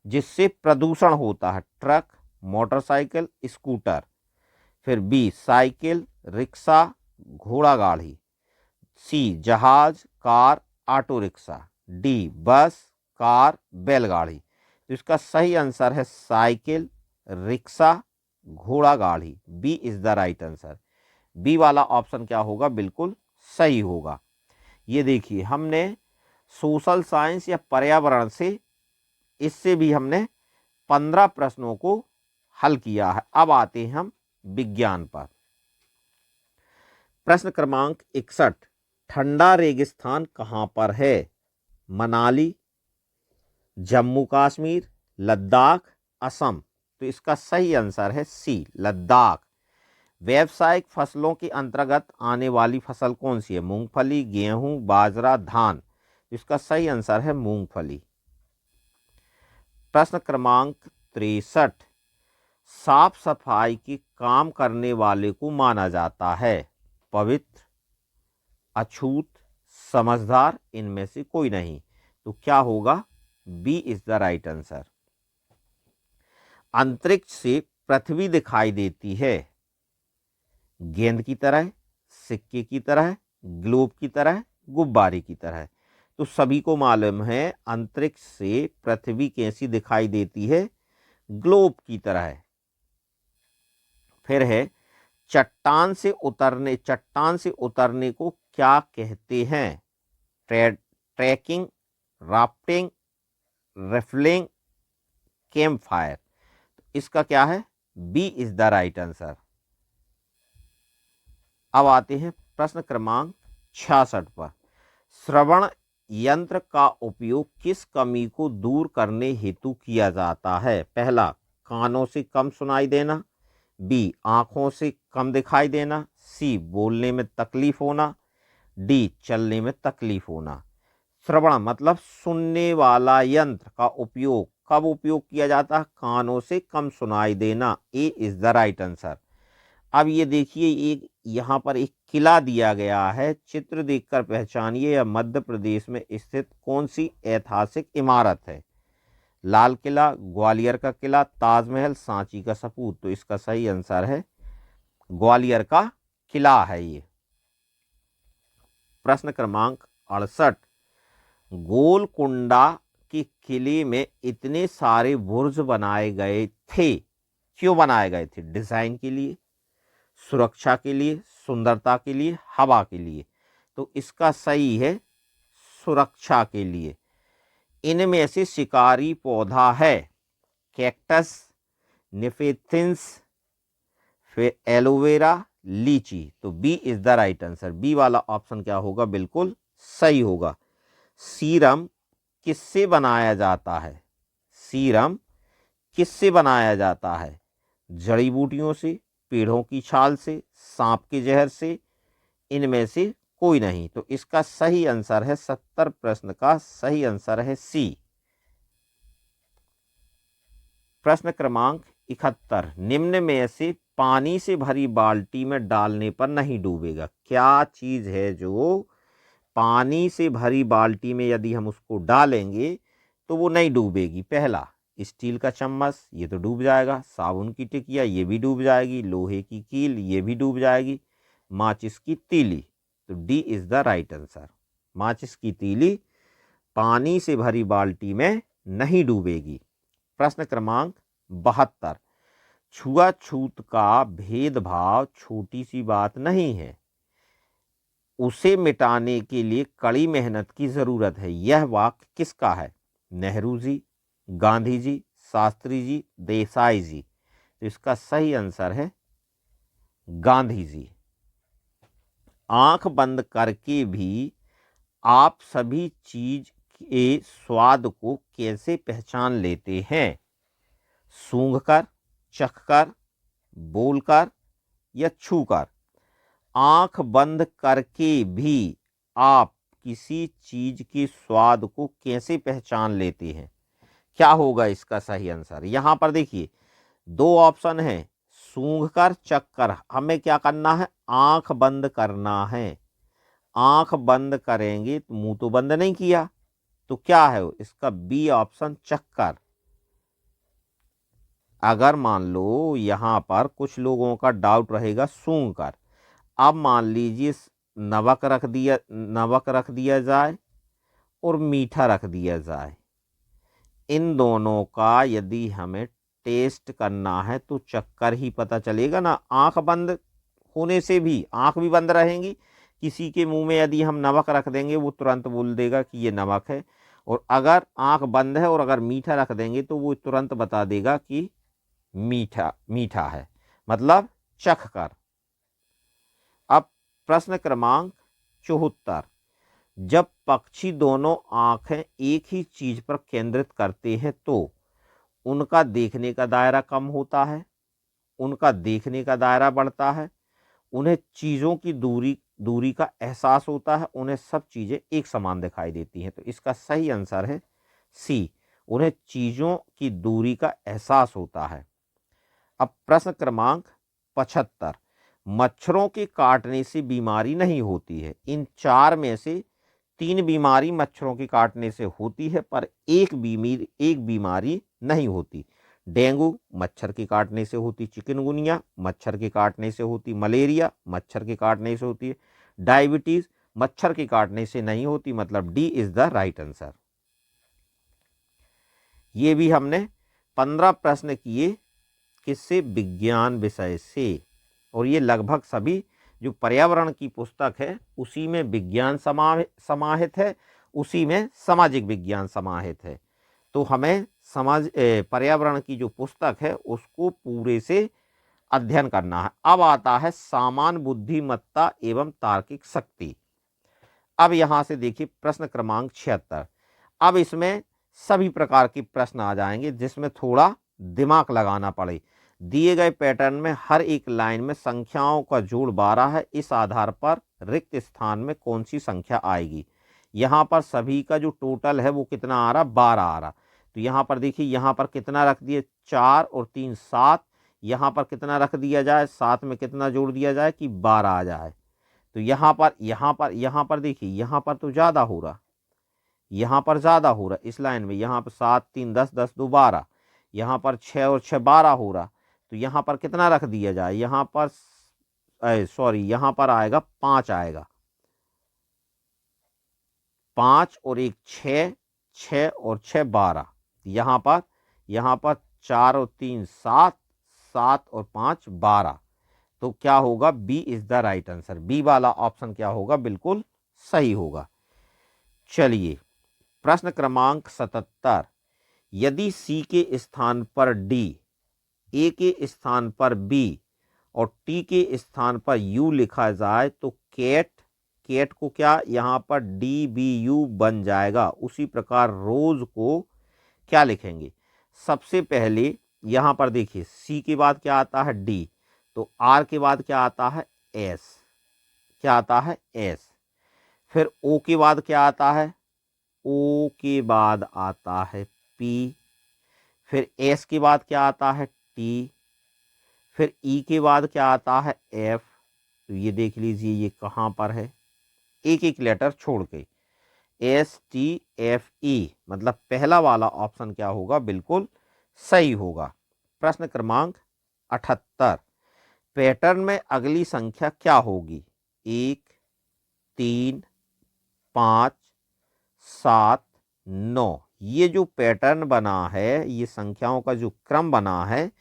जिससे प्रदूषण होता है। Truck, motorcycle, scooter. फिर बी, साइकिल, रिक्शा, घोड़ा गाड़ी। सी, जहाज, कार, ऑटो रिक्शा। डी, बस, कार, बैलगाड़ी। तो इसका सही आंसर है साइकिल, रिक्शा, घोड़ा गाड़ी। B is the right answer. B वाला ऑप्शन क्या होगा, बिल्कुल सही होगा। ये देखिए, हमने सोशल साइंस या पर्यावरण से, इससे भी हमने 15 प्रश्नों को हल किया है। अब आते हैं हम विज्ञान पर। प्रश्न क्रमांक 61, ठंडा रेगिस्तान कहां पर है? मनाली, जम्मू कश्मीर, लद्दाख, असम। तो इसका सही आंसर है सी, लद्दाख। व्यावसायिक फसलों के अंतर्गत आने वाली फसल कौन सी है? मूंगफली, गेहूं, बाजरा, धान। इसका सही आंसर है मूंगफली। प्रश्न क्रमांक 63, साफ सफाई के काम करने वाले को माना जाता है पवित्र, अछूत, समझदार, इनमें से कोई नहीं। तो क्या होगा? B is the right answer. अंतरिक्ष से पृथ्वी दिखाई देती है गेंद की तरह, सिक्के की तरह, ग्लोब की तरह, गुब्बारे की तरह। तो सभी को मालूम है अंतरिक्ष से पृथ्वी कैसी दिखाई देती है? ग्लोब की तरह। फिर है, चट्टान से उतरने को क्या कहते हैं? Trekking, rafting, rappelling, camp fire. इसका क्या है? B is the right answer. अब आते हैं प्रश्न क्रमांक 66 पर। श्रवण यंत्र का उपयोग किस कमी को दूर करने हेतु किया जाता है? पहला, कानों से कम सुनाई देना। बी, आंखों से कम दिखाई देना। सी, बोलने में तकलीफ होना। डी, चलने में तकलीफ होना। श्रवण मतलब सुनने वाला यंत्र का उपयोग कब उपयोग किया जाता है? कानों से कम सुनाई देना। ए इज द राइट आंसर। अब ये देखिए, एक यहाँ पर एक किला दिया गया है, चित्र देखकर पहचानिए यह मध्य प्रदेश में स्थित कौन सी ऐतिहासिक इमारत है? लाल किला, ग्वालियर का किला, ताजमहल, सांची का सपूत। तो इसका सही आंसर है ग्वालियर का किला है ये। प्रश्न क्रमांक 68, गोलकुंडा के किले में इतने सारे बुर्ज बनाए गए थे, क्यों बनाए गए थे? डिजाइन के लिए, सुरक्षा के लिए, सुंदरता के लिए, हवा के लिए। तो इसका सही है सुरक्षा के लिए। इनमें से शिकारी पौधा है कैक्टस, निफेथिंस, फिर एलोवेरा, लीची। तो B is the right answer. B वाला ऑप्शन क्या होगा? बिल्कुल सही होगा। सीरम किससे बनाया जाता है? सीरम किससे बनाया जाता है? जड़ी बूटियों से, पेड़ों की छाल से, सांप के जहर से, इनमें से कोई नहीं। तो इसका सही आंसर है 70 प्रश्न का सही आंसर है सी। प्रश्न क्रमांक 71, निम्न में से पानी से भरी बाल्टी में डालने पर नहीं डूबेगा? क्या चीज है जो पानी से भरी बाल्टी में यदि हम उसको डालेंगे तो वो नहीं डूबेगी? पहला, स्टील का चम्मच, ये तो डूब जाएगा। साबुन की टिकिया, ये भी डूब जाएगी। लोहे की कील, ये भी डूब जाएगी। माचिस की तीली। तो D is the right answer. माचिस की तीली पानी से भरी बाल्टी में नहीं डूबेगी। प्रश्न क्रमांक 72, छुआछूत का भेदभाव छोटी सी बात नहीं है, उसे मिटाने के लिए कड़ी मेहनत की जरूरत है। यह वाक्य किसका है? नेहरू जी, गांधी जी, शास्त्री जी, देसाई जी। तो इसका सही आंसर है गांधी जी। आंख बंद करके भी आप सभी चीज के स्वाद को कैसे पहचान लेते हैं? सूंघकर, चखकर, बोलकर या छूकर? आंख बंद करके भी आप किसी चीज के स्वाद को कैसे पहचान लेते हैं? क्या होगा इसका सही आंसर? यहां पर देखिए दो ऑप्शन है, सूंघ कर, चख कर। हमें क्या करना है? आंख बंद करना है। आंख बंद करेंगे तो मुंह तो बंद नहीं किया, तो क्या है इसका बी ऑप्शन, चख कर। अगर मान लो यहां पर कुछ लोगों का डाउट रहेगा सूंघ कर, अब मान लीजिए नमक रख दिया जाए और मीठा रख दिया जाए, इन दोनों का यदि हमें टेस्ट करना है तो चक्कर ही पता चलेगा ना। आंख बंद होने से भी, आंख भी बंद रहेंगी, किसी के मुंह में यदि हम नमक रख देंगे वो तुरंत बोल देगा कि ये नमक है, और अगर आंख बंद है और अगर मीठा रख देंगे तो वो तुरंत बता देगा कि मीठा मीठा है, मतलब चख कर। अब प्रश्न क्रमांक 74, जब पक्षी दोनों आंखें एक ही चीज पर केंद्रित करते हैं तो उनका देखने का दायरा कम होता है, उनका देखने का दायरा बढ़ता है, उन्हें चीजों की दूरी का एहसास होता है, उन्हें सब चीजें एक समान दिखाई देती हैं। तो इसका सही आंसर है सी, उन्हें चीजों की दूरी का एहसास होता है। अब प्रश्न क्रमांक 75, मच्छरों के काटने से बीमारी नहीं होती है। इन चार में से तीन बीमारी मच्छरों के काटने से होती है, पर एक बीमारी नहीं होती। डेंगू मच्छर के काटने से होती, चिकनगुनिया मच्छर के काटने से होती, मलेरिया मच्छर के काटने से होती है, डायबिटीज मच्छर के काटने से नहीं होती, मतलब D is the right answer. ये भी हमने 15 प्रश्न किए किससे? विज्ञान विषय से, और ये लगभग सभी जो पर्यावरण की पुस्तक है उसी में विज्ञान समाहित है, उसी में सामाजिक विज्ञान समाहित है। तो हमें पर्यावरण की जो पुस्तक है उसको पूरे से अध्ययन करना है। अब आता है सामान्य बुद्धिमत्ता एवं तार्किक शक्ति। अब यहां से देखिए प्रश्न क्रमांक 76, अब इसमें सभी प्रकार के प्रश्न आ जाएंगे जिसमें थोड़ा दिमाग लगाना पड़े। दिए गए पैटर्न में हर एक लाइन में संख्याओं का जोड़ 12 है, इस आधार पर रिक्त स्थान में कौन सी संख्या आएगी? यहाँ पर सभी का जो टोटल है वो कितना आ रहा? 12 आ रहा। तो यहाँ पर देखिए, यहाँ पर कितना रख दिए? 4 और 3 7। यहाँ पर कितना रख दिया जाए? 7 में कितना जोड़ दिया जाए कि 12 आ जाए? तो यहाँ पर देखिए, यहाँ पर तो ज़्यादा हो रहा, यहाँ पर ज़्यादा हो रहा इस लाइन में। यहाँ पर 7 3 10 10 2 12, यहाँ पर 6 और 6 12 हो रहा। तो यहाँ पर कितना रख दिया जाए? यहाँ पर यहाँ पर आएगा 5 आएगा, 5 और 1 6, 6 और 6 12। यहाँ पर 4 और 3 7, 7 और 5 12। तो क्या होगा? B is the right answer. B वाला ऑप्शन क्या होगा? बिल्कुल सही होगा। चलिए प्रश्न क्रमांक 77, यदि सी के स्थान पर डी, ए के स्थान पर बी और टी के स्थान पर यू लिखा जाए तो कैट को क्या यहाँ पर डी बी यू बन जाएगा। उसी प्रकार रोज को क्या लिखेंगे? सबसे पहले यहाँ पर देखिए, सी के बाद क्या आता है? डी। तो आर के बाद क्या आता है? एस। क्या आता है? एस। फिर ओ के बाद क्या आता है? ओ के बाद आता है पी। फिर एस के बाद क्या आता है? टी। फिर ई के बाद क्या आता है? एफ। तो ये देख लीजिए ये कहाँ पर है, एक एक लेटर छोड़ के, एस टी एफ ई, मतलब पहला वाला ऑप्शन क्या होगा? बिल्कुल सही होगा। प्रश्न क्रमांक 78, पैटर्न में अगली संख्या क्या होगी? 1 3 5 7 9। ये जो पैटर्न बना है, ये संख्याओं का जो क्रम बना है,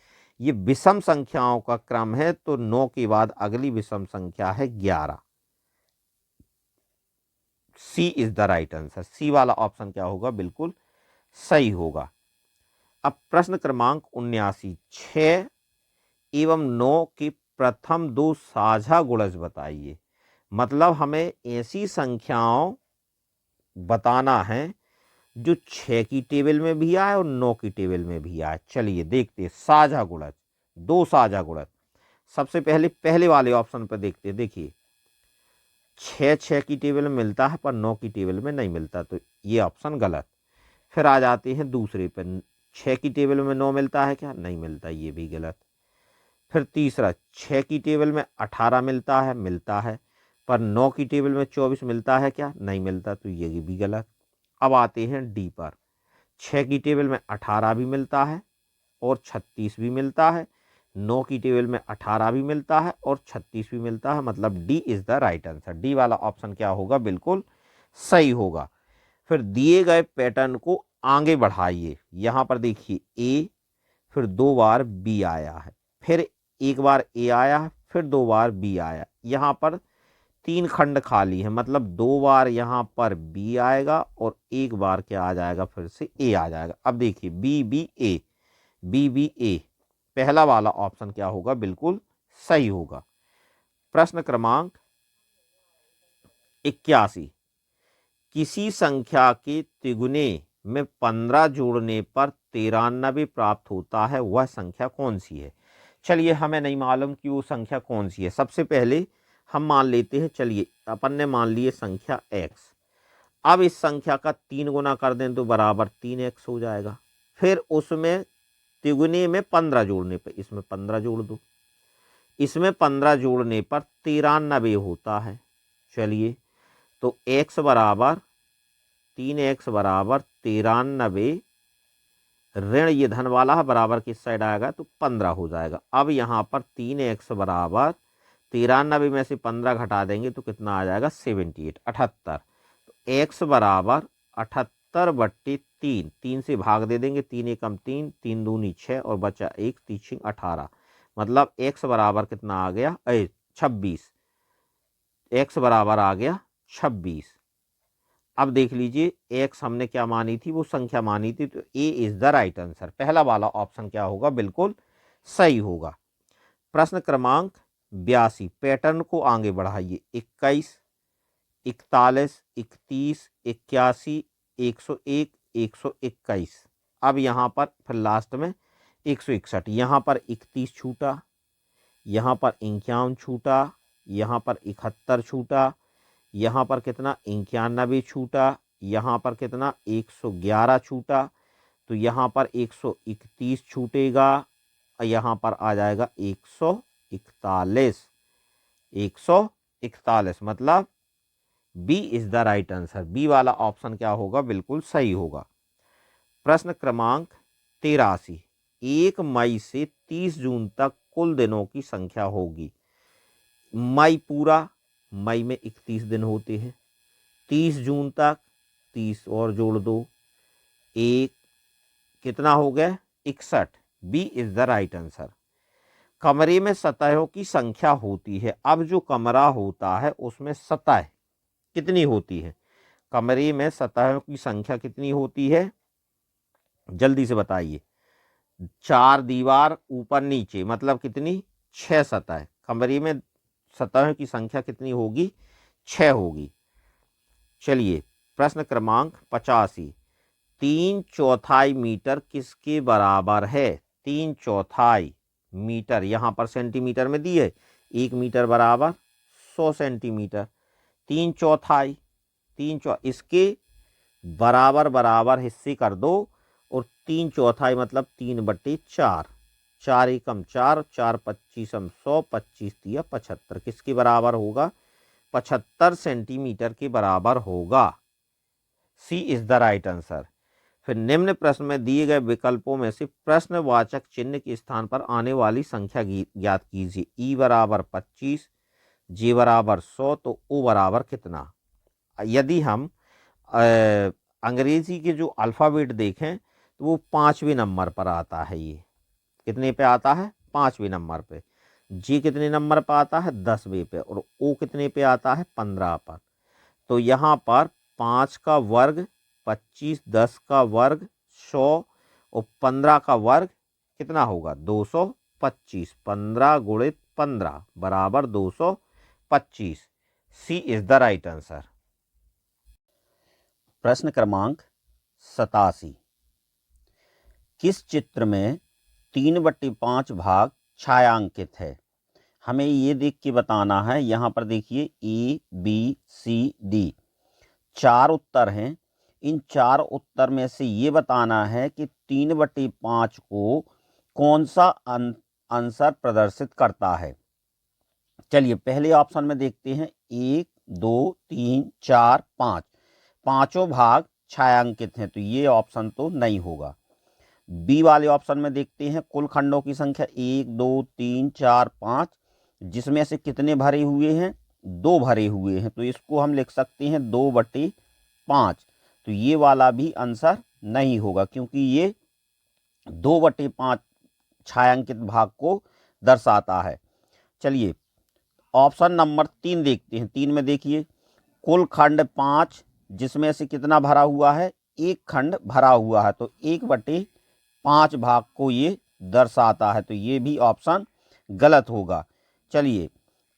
ये विषम संख्याओं का क्रम है। तो 9 के बाद अगली विषम संख्या है 11। सी is the right answer. C वाला ऑप्शन क्या होगा? बिल्कुल सही होगा। अब प्रश्न क्रमांक 79, 6 एवं 9 के प्रथम दो साझा गुणज बताइए। मतलब हमें ऐसी संख्याओं बताना है जो 6 की टेबल में भी आए और 9 की टेबल में भी आए। चलिए देखते हैं साझा गुणज, दो साझा गुणज। सबसे पहले वाले ऑप्शन पर देखते हैं। देखिए 6 6 की टेबल में मिलता है पर 9 की टेबल में नहीं मिलता, तो ये ऑप्शन गलत। फिर आ जाते हैं दूसरे पर, 6 की टेबल में 9 मिलता है क्या, नहीं मिलता, ये भी गलत। फिर तीसरा, 6 की टेबल में 18 मिलता है पर 9 की टेबल में 24 मिलता है क्या, नहीं मिलता, तो ये भी गलत। अब आते हैं डी पर, 6 की टेबल में 18 भी मिलता है और 36 भी मिलता है, 9 की टेबल में 18 भी मिलता है और 36 भी मिलता है, मतलब D is the right answer. D वाला ऑप्शन क्या होगा, बिल्कुल सही होगा। फिर दिए गए पैटर्न को आगे बढ़ाइए। यहाँ पर देखिए ए, फिर 2 बार बी आया है, फिर 1 बार ए आया है, फिर 2 बार बी आया। यहाँ पर 3 खंड खाली है, मतलब 2 बार यहाँ पर बी आएगा और 1 बार क्या आ जाएगा, फिर से ए आ जाएगा। अब देखिए बी बी ए, बी बी ए, पहला वाला ऑप्शन क्या होगा, बिल्कुल सही होगा। प्रश्न क्रमांक 81, किसी संख्या के तिगुने में 15 जोड़ने पर 93 प्राप्त होता है, वह संख्या कौन सी है। चलिए, हमें नहीं मालूम कि वो संख्या कौन सी है। सबसे पहले हम मान लेते हैं, चलिए अपन ने मान लिए संख्या x। अब इस संख्या का 3 गुना कर दें तो बराबर 3x हो जाएगा। फिर उसमें तिगुने में 15 जोड़ने पर इसमें 15 जोड़ दो, इसमें 15 जोड़ने पर 93 होता है। चलिए, तो x बराबर 3x बराबर 93, ऋण ये धन वाला है, बराबर किस साइड आएगा, तो 15 हो जाएगा। अब यहाँ पर 3x बराबर 93 में से 15 घटा देंगे तो कितना आ जाएगा, 78, 78। तो x बराबर 78/3, 3 से भाग दे देंगे, 3 एकम 3, 3 दूनी 6 और बचा 1, 3 18, मतलब x बराबर कितना आ गया, 26। x बराबर आ गया 26। अब देख लीजिए, x हमने क्या मानी थी, वो संख्या मानी थी, तो ए इज द राइट आंसर। पहला वाला ऑप्शन क्या होगा, बिल्कुल सही होगा। प्रश्न क्रमांक 82, पैटर्न को आगे बढ़ाइए। 21, 41, 31, 81, 101, 121। अब यहाँ पर फिर लास्ट में 161, यहाँ पर 31 छूटा, यहाँ पर 51 छूटा, यहाँ पर 71 छूटा, यहाँ पर कितना 91 छूटा, यहाँ पर कितना 111 छूटा, तो यहाँ पर 131 छूटेगा, यहाँ पर आ जाएगा 141, 141, मतलब B is the right answer. B वाला ऑप्शन क्या होगा, बिल्कुल सही होगा। प्रश्न क्रमांक 83, 1 मई से 30 जून तक कुल दिनों की संख्या होगी। मई पूरा, मई में 31 दिन होते हैं, 30 जून तक 30 और जोड़ दो, एक कितना हो गया, 61। B is the right answer. कमरे में सतहों की संख्या होती है। अब जो कमरा होता है उसमें सतह कितनी होती है, कमरे में सतहों की संख्या कितनी होती है, जल्दी से बताइए। 4 दीवार ऊपर नीचे, मतलब कितनी, 6 सतह। कमरे में सतहों की संख्या कितनी होगी, 6 होगी। चलिए, प्रश्न क्रमांक 85, 3/4 मीटर किसके बराबर है। 3/4 मीटर, यहाँ पर सेंटीमीटर में दी है, 1 मीटर बराबर 100 सेंटीमीटर। 3/4, इसके बराबर बराबर हिस्से कर दो और 3/4 मतलब 3/4, 4 एकम 4, 4 25 100, 25 तिया 75, किसके बराबर होगा, 75 सेंटीमीटर के बराबर होगा। सी इज द राइट आंसर। फिर निम्न प्रश्न में दिए गए विकल्पों में से प्रश्नवाचक चिन्ह के स्थान पर आने वाली संख्या ज्ञात कीजिए। ई बराबर 25, जे बराबर 100, तो ओ बराबर कितना। यदि हम अंग्रेजी के जो अल्फ़ाबेट देखें तो वो 5वें नंबर पर आता है। ये कितने पे आता है, 5वें नंबर पे। जी कितने नंबर पर आता है, 10वें पे। और ओ कितने पे आता है, 15 पर। तो यहाँ पर 5 का वर्ग 25, 10 का वर्ग 100 और 15 का वर्ग कितना होगा, 225। 15 गुणित 15 बराबर 225। सी इज द राइट आंसर। प्रश्न क्रमांक 87, किस चित्र में 3/5 भाग छायांकित है। हमें ये देख के बताना है। यहाँ पर देखिए ABCD 4 उत्तर हैं। इन 4 उत्तर में से ये बताना है कि 3/5 को कौन सा आंसर प्रदर्शित करता है। चलिए पहले ऑप्शन में देखते हैं 1 2 3 4 5 पांचों भाग छायांकित हैं, तो ये ऑप्शन तो नहीं होगा। बी वाले ऑप्शन में देखते हैं कुल खंडों की संख्या 1 2 3 4 5 जिसमें से कितने भरे हुए हैं, 2 भरे हुए हैं, तो इसको हम लिख सकते हैं 2/5। तो ये वाला भी आंसर नहीं होगा क्योंकि ये 2/5 छायांकित भाग को दर्शाता है। चलिए ऑप्शन नंबर 3 देखते हैं। 3 में देखिए कुल खंड 5 जिसमें से कितना भरा हुआ है, 1 खंड भरा हुआ है, तो 1/5 भाग को ये दर्शाता है, तो ये भी ऑप्शन गलत होगा। चलिए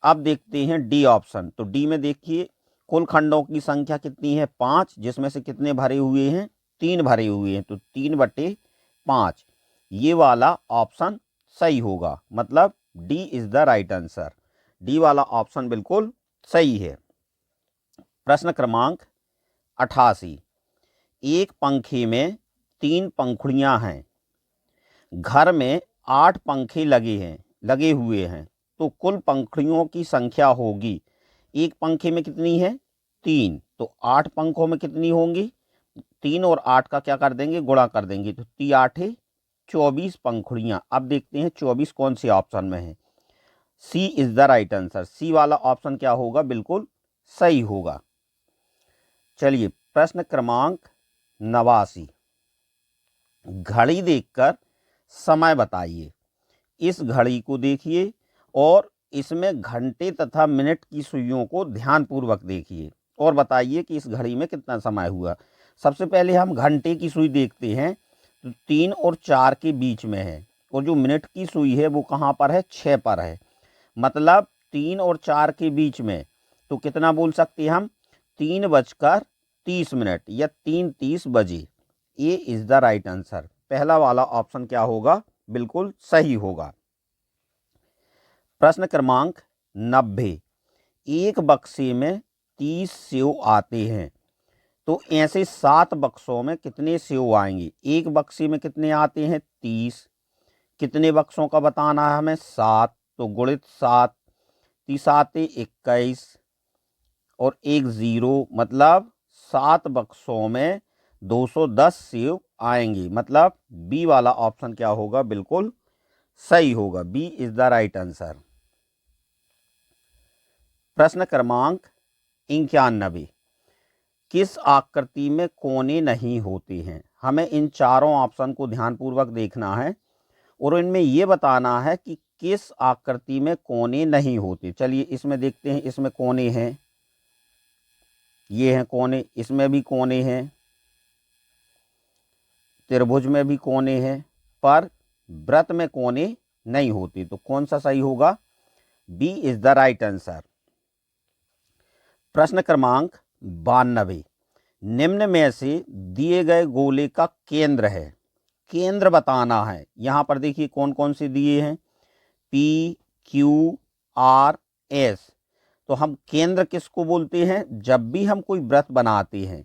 अब देखते हैं डी ऑप्शन। तो डी में देखिए कुल खंडों की संख्या कितनी है, 5 जिसमें से कितने भरे हुए हैं, 3 भरे हुए हैं, तो 3/5 ये वाला ऑप्शन सही होगा। मतलब D is the right answer. D वाला ऑप्शन बिल्कुल सही है। प्रश्न क्रमांक 88 एक पंखे में 3 पंखुड़ियां हैं, घर में 8 पंखे लगे हुए हैं, तो कुल पंखुड़ियों की संख्या होगी। एक पंखे में कितनी है, 3, तो 8 पंखों में कितनी होंगी, 3 और 8 का क्या कर देंगे, गुणा कर देंगे, तो 3 8 24 पंखुड़ियां। अब देखते हैं 24 कौन से ऑप्शन में है। C is the right answer. C वाला ऑप्शन क्या होगा, बिल्कुल सही होगा। चलिए प्रश्न क्रमांक 89 घड़ी देखकर समय बताइए। इस घड़ी को देखिए और इसमें घंटे तथा मिनट की सुइयों को ध्यानपूर्वक देखिए और बताइए कि इस घड़ी में कितना समय हुआ। सबसे पहले हम घंटे की सुई देखते हैं, तो 3 और 4 के बीच में है, और जो मिनट की सुई है वो कहाँ पर है, 6 पर है। मतलब 3 और 4 के बीच में, तो कितना बोल सकते हैं हम, 3:30 या 3:30 बजे। ए इज द राइट आंसर। पहला वाला ऑप्शन क्या होगा, बिल्कुल सही होगा। प्रश्न क्रमांक 90 एक बक्से में 30 सेव आते हैं, तो ऐसे 7 बक्सों में कितने सेव आएंगे। एक बक्से में कितने आते हैं, 30, कितने बक्सों का बताना है हमें, 7, तो गुणित 7, 3 21 और 1 0, मतलब 7 बक्सों में 210 सेव आएंगे। मतलब बी वाला ऑप्शन क्या होगा, बिल्कुल सही होगा। B is the right answer. प्रश्न क्रमांक 91 किस आकृति में कोने नहीं होते हैं। हमें इन चारों ऑप्शन को ध्यानपूर्वक देखना है और इनमें यह बताना है कि किस आकृति में कोने नहीं होते। चलिए इसमें देखते हैं, इसमें कोने हैं, ये हैं कोने, इसमें भी कोने हैं, त्रिभुज में भी कोने हैं, पर वृत्त में कोने नहीं होते, तो कौन सा सही होगा, B is the right answer. प्रश्न क्रमांक 92 निम्न में से दिए गए गोले का केंद्र है, केंद्र बताना है। यहां पर देखिए कौन कौन से दिए हैं, पी क्यू आर एस। तो हम केंद्र किसको बोलते हैं, जब भी हम कोई वृत्त बनाते हैं,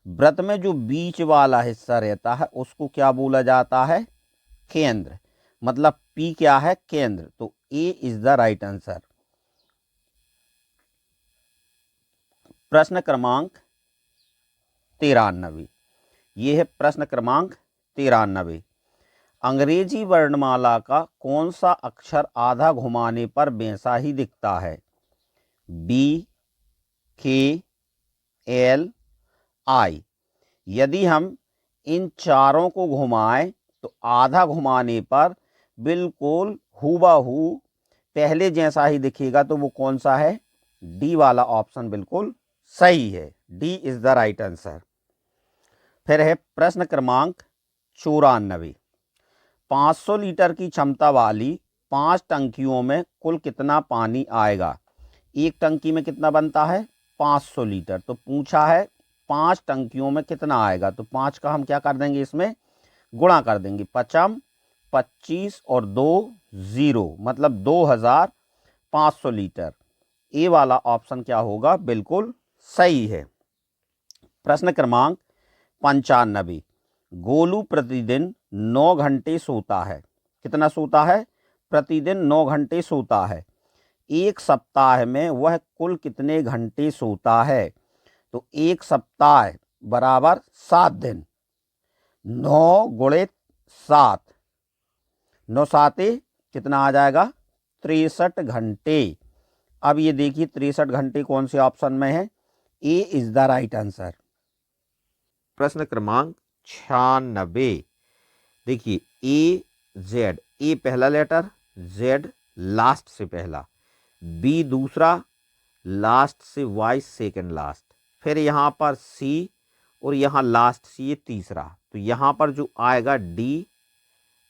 वृत्त में जो बीच वाला हिस्सा रहता है उसको क्या बोला जाता है, केंद्र। मतलब पी क्या है, केंद्र, तो ए इज द राइट आंसर। प्रश्न क्रमांक 93 ये है प्रश्न क्रमांक 93 अंग्रेजी वर्णमाला का कौन सा अक्षर आधा घुमाने पर वैसा ही दिखता है, बी के एल आई। यदि हम इन चारों को घुमाएं तो आधा घुमाने पर बिल्कुल हूबहू पहले जैसा ही दिखेगा, तो वो कौन सा है, डी वाला ऑप्शन बिल्कुल सही है। D is the right answer. फिर है प्रश्न क्रमांक 94 500 लीटर की क्षमता वाली 5 टंकियों में कुल कितना पानी आएगा। एक टंकी में कितना बनता है, 500 लीटर, तो पूछा है 5 टंकियों में कितना आएगा, तो 5 का हम क्या कर देंगे, इसमें गुणा कर देंगे, 5 25 और 2 0, मतलब 2000 500 लीटर। ए वाला ऑप्शन क्या होगा, बिल्कुल सही है। प्रश्न क्रमांक 95, गोलू प्रतिदिन 9 घंटे सोता है। कितना सोता है, प्रतिदिन 9 घंटे सोता है। एक सप्ताह में वह कुल कितने घंटे सोता है। तो एक सप्ताह बराबर 7 दिन, 9 गुणित 7, 9 साते कितना आ जाएगा, 63 घंटे। अब ये देखिए 63 घंटे कौन से ऑप्शन में है, ए इज द राइट आंसर। प्रश्न क्रमांक 96, देखिए ए जेड, ए पहला लेटर, जेड लास्ट से पहला, बी दूसरा, लास्ट से वाई सेकंड लास्ट, फिर यहाँ पर सी और यहाँ लास्ट सी ये तीसरा। तो यहाँ पर जो आएगा डी।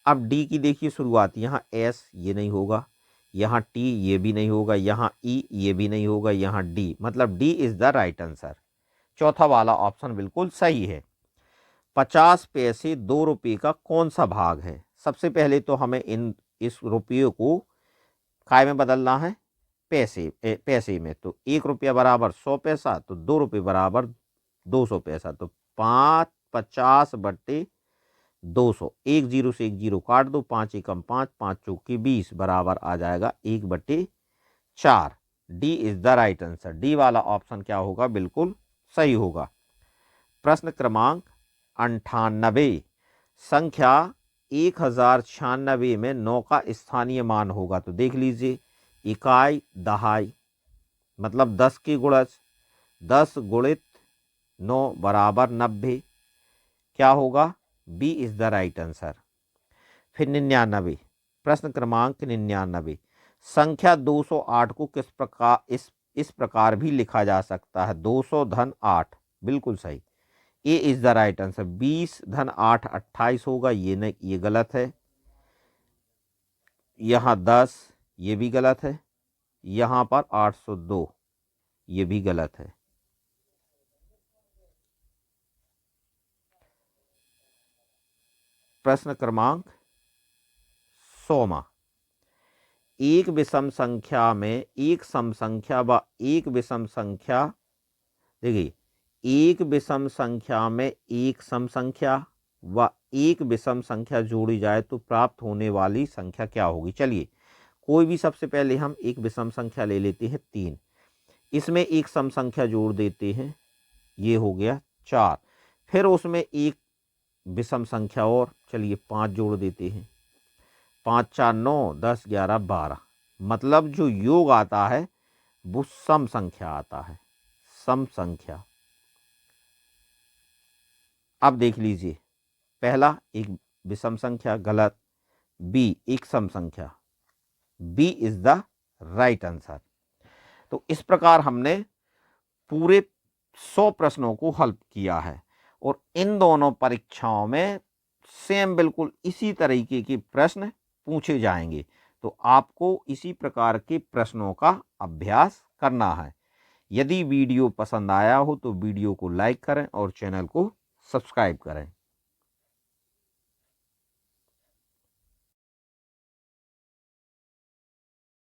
अब डी की देखिए शुरुआत, यहाँ एस ये नहीं होगा, यहाँ टी ये भी नहीं होगा, यहाँ ई ये भी नहीं होगा, यहाँ डी, मतलब D is the right answer. चौथा वाला ऑप्शन बिल्कुल सही है। 50 पैसे 2 रुपये का कौन सा भाग है। सबसे पहले तो हमें इस रुपये को काय में बदलना है, पैसे में। तो 1 रुपया बराबर 100 पैसा, तो 2 रुपये बराबर 200 पैसा। तो 50 बट्टे 200, 1 0 से 1 0 काट दो, 5 एकम 5, 5 चौके 20 बराबर आ जाएगा 1/4। D is the right answer. D वाला ऑप्शन क्या होगा, बिल्कुल सही होगा। प्रश्न क्रमांक 98, संख्या 1096 में 9 का स्थानीय मान होगा। तो देख लीजिए, इकाई दहाई मतलब 10 की गुणज, 10 गुणित 9 बराबर 90, क्या होगा, B is the right answer. फिर 99, प्रश्न क्रमांक 99, संख्या 208 को किस प्रकार इस प्रकार भी लिखा जा सकता है, 200 धन 8, बिल्कुल सही, ए इज द राइट आंसर। 20 धन 8 28 होगा, ये नहीं, ये गलत है। यहाँ 10 ये भी गलत है, यहाँ पर 802 ये भी गलत है। प्रश्न क्रमांक 100, एक विषम संख्या में एक सम संख्या व एक विषम संख्या, देखिए एक विषम संख्या में एक सम संख्या व एक विषम संख्या जोड़ी जाए तो प्राप्त होने वाली संख्या क्या होगी। चलिए कोई भी, सबसे पहले हम एक विषम संख्या ले लेते हैं 3, इसमें एक सम संख्या जोड़ देते हैं, ये हो गया 4, फिर उसमें एक विषम संख्या और, चलिए 5 जोड़ देते हैं, 5 4 9 10 11 12, मतलब जो योग आता है वो सम संख्या आता है, सम संख्या। अब देख लीजिए, पहला एक विषम संख्या गलत, बी एक सम संख्या, B is the right answer. तो इस प्रकार हमने पूरे 100 प्रश्नों को हल किया है और इन दोनों परीक्षाओं में सेम बिल्कुल इसी तरीके के प्रश्न पूछे जाएंगे। तो आपको इसी प्रकार के प्रश्नों का अभ्यास करना है। यदि वीडियो पसंद आया हो तो वीडियो को लाइक करें और चैनल को सब्सक्राइब करें।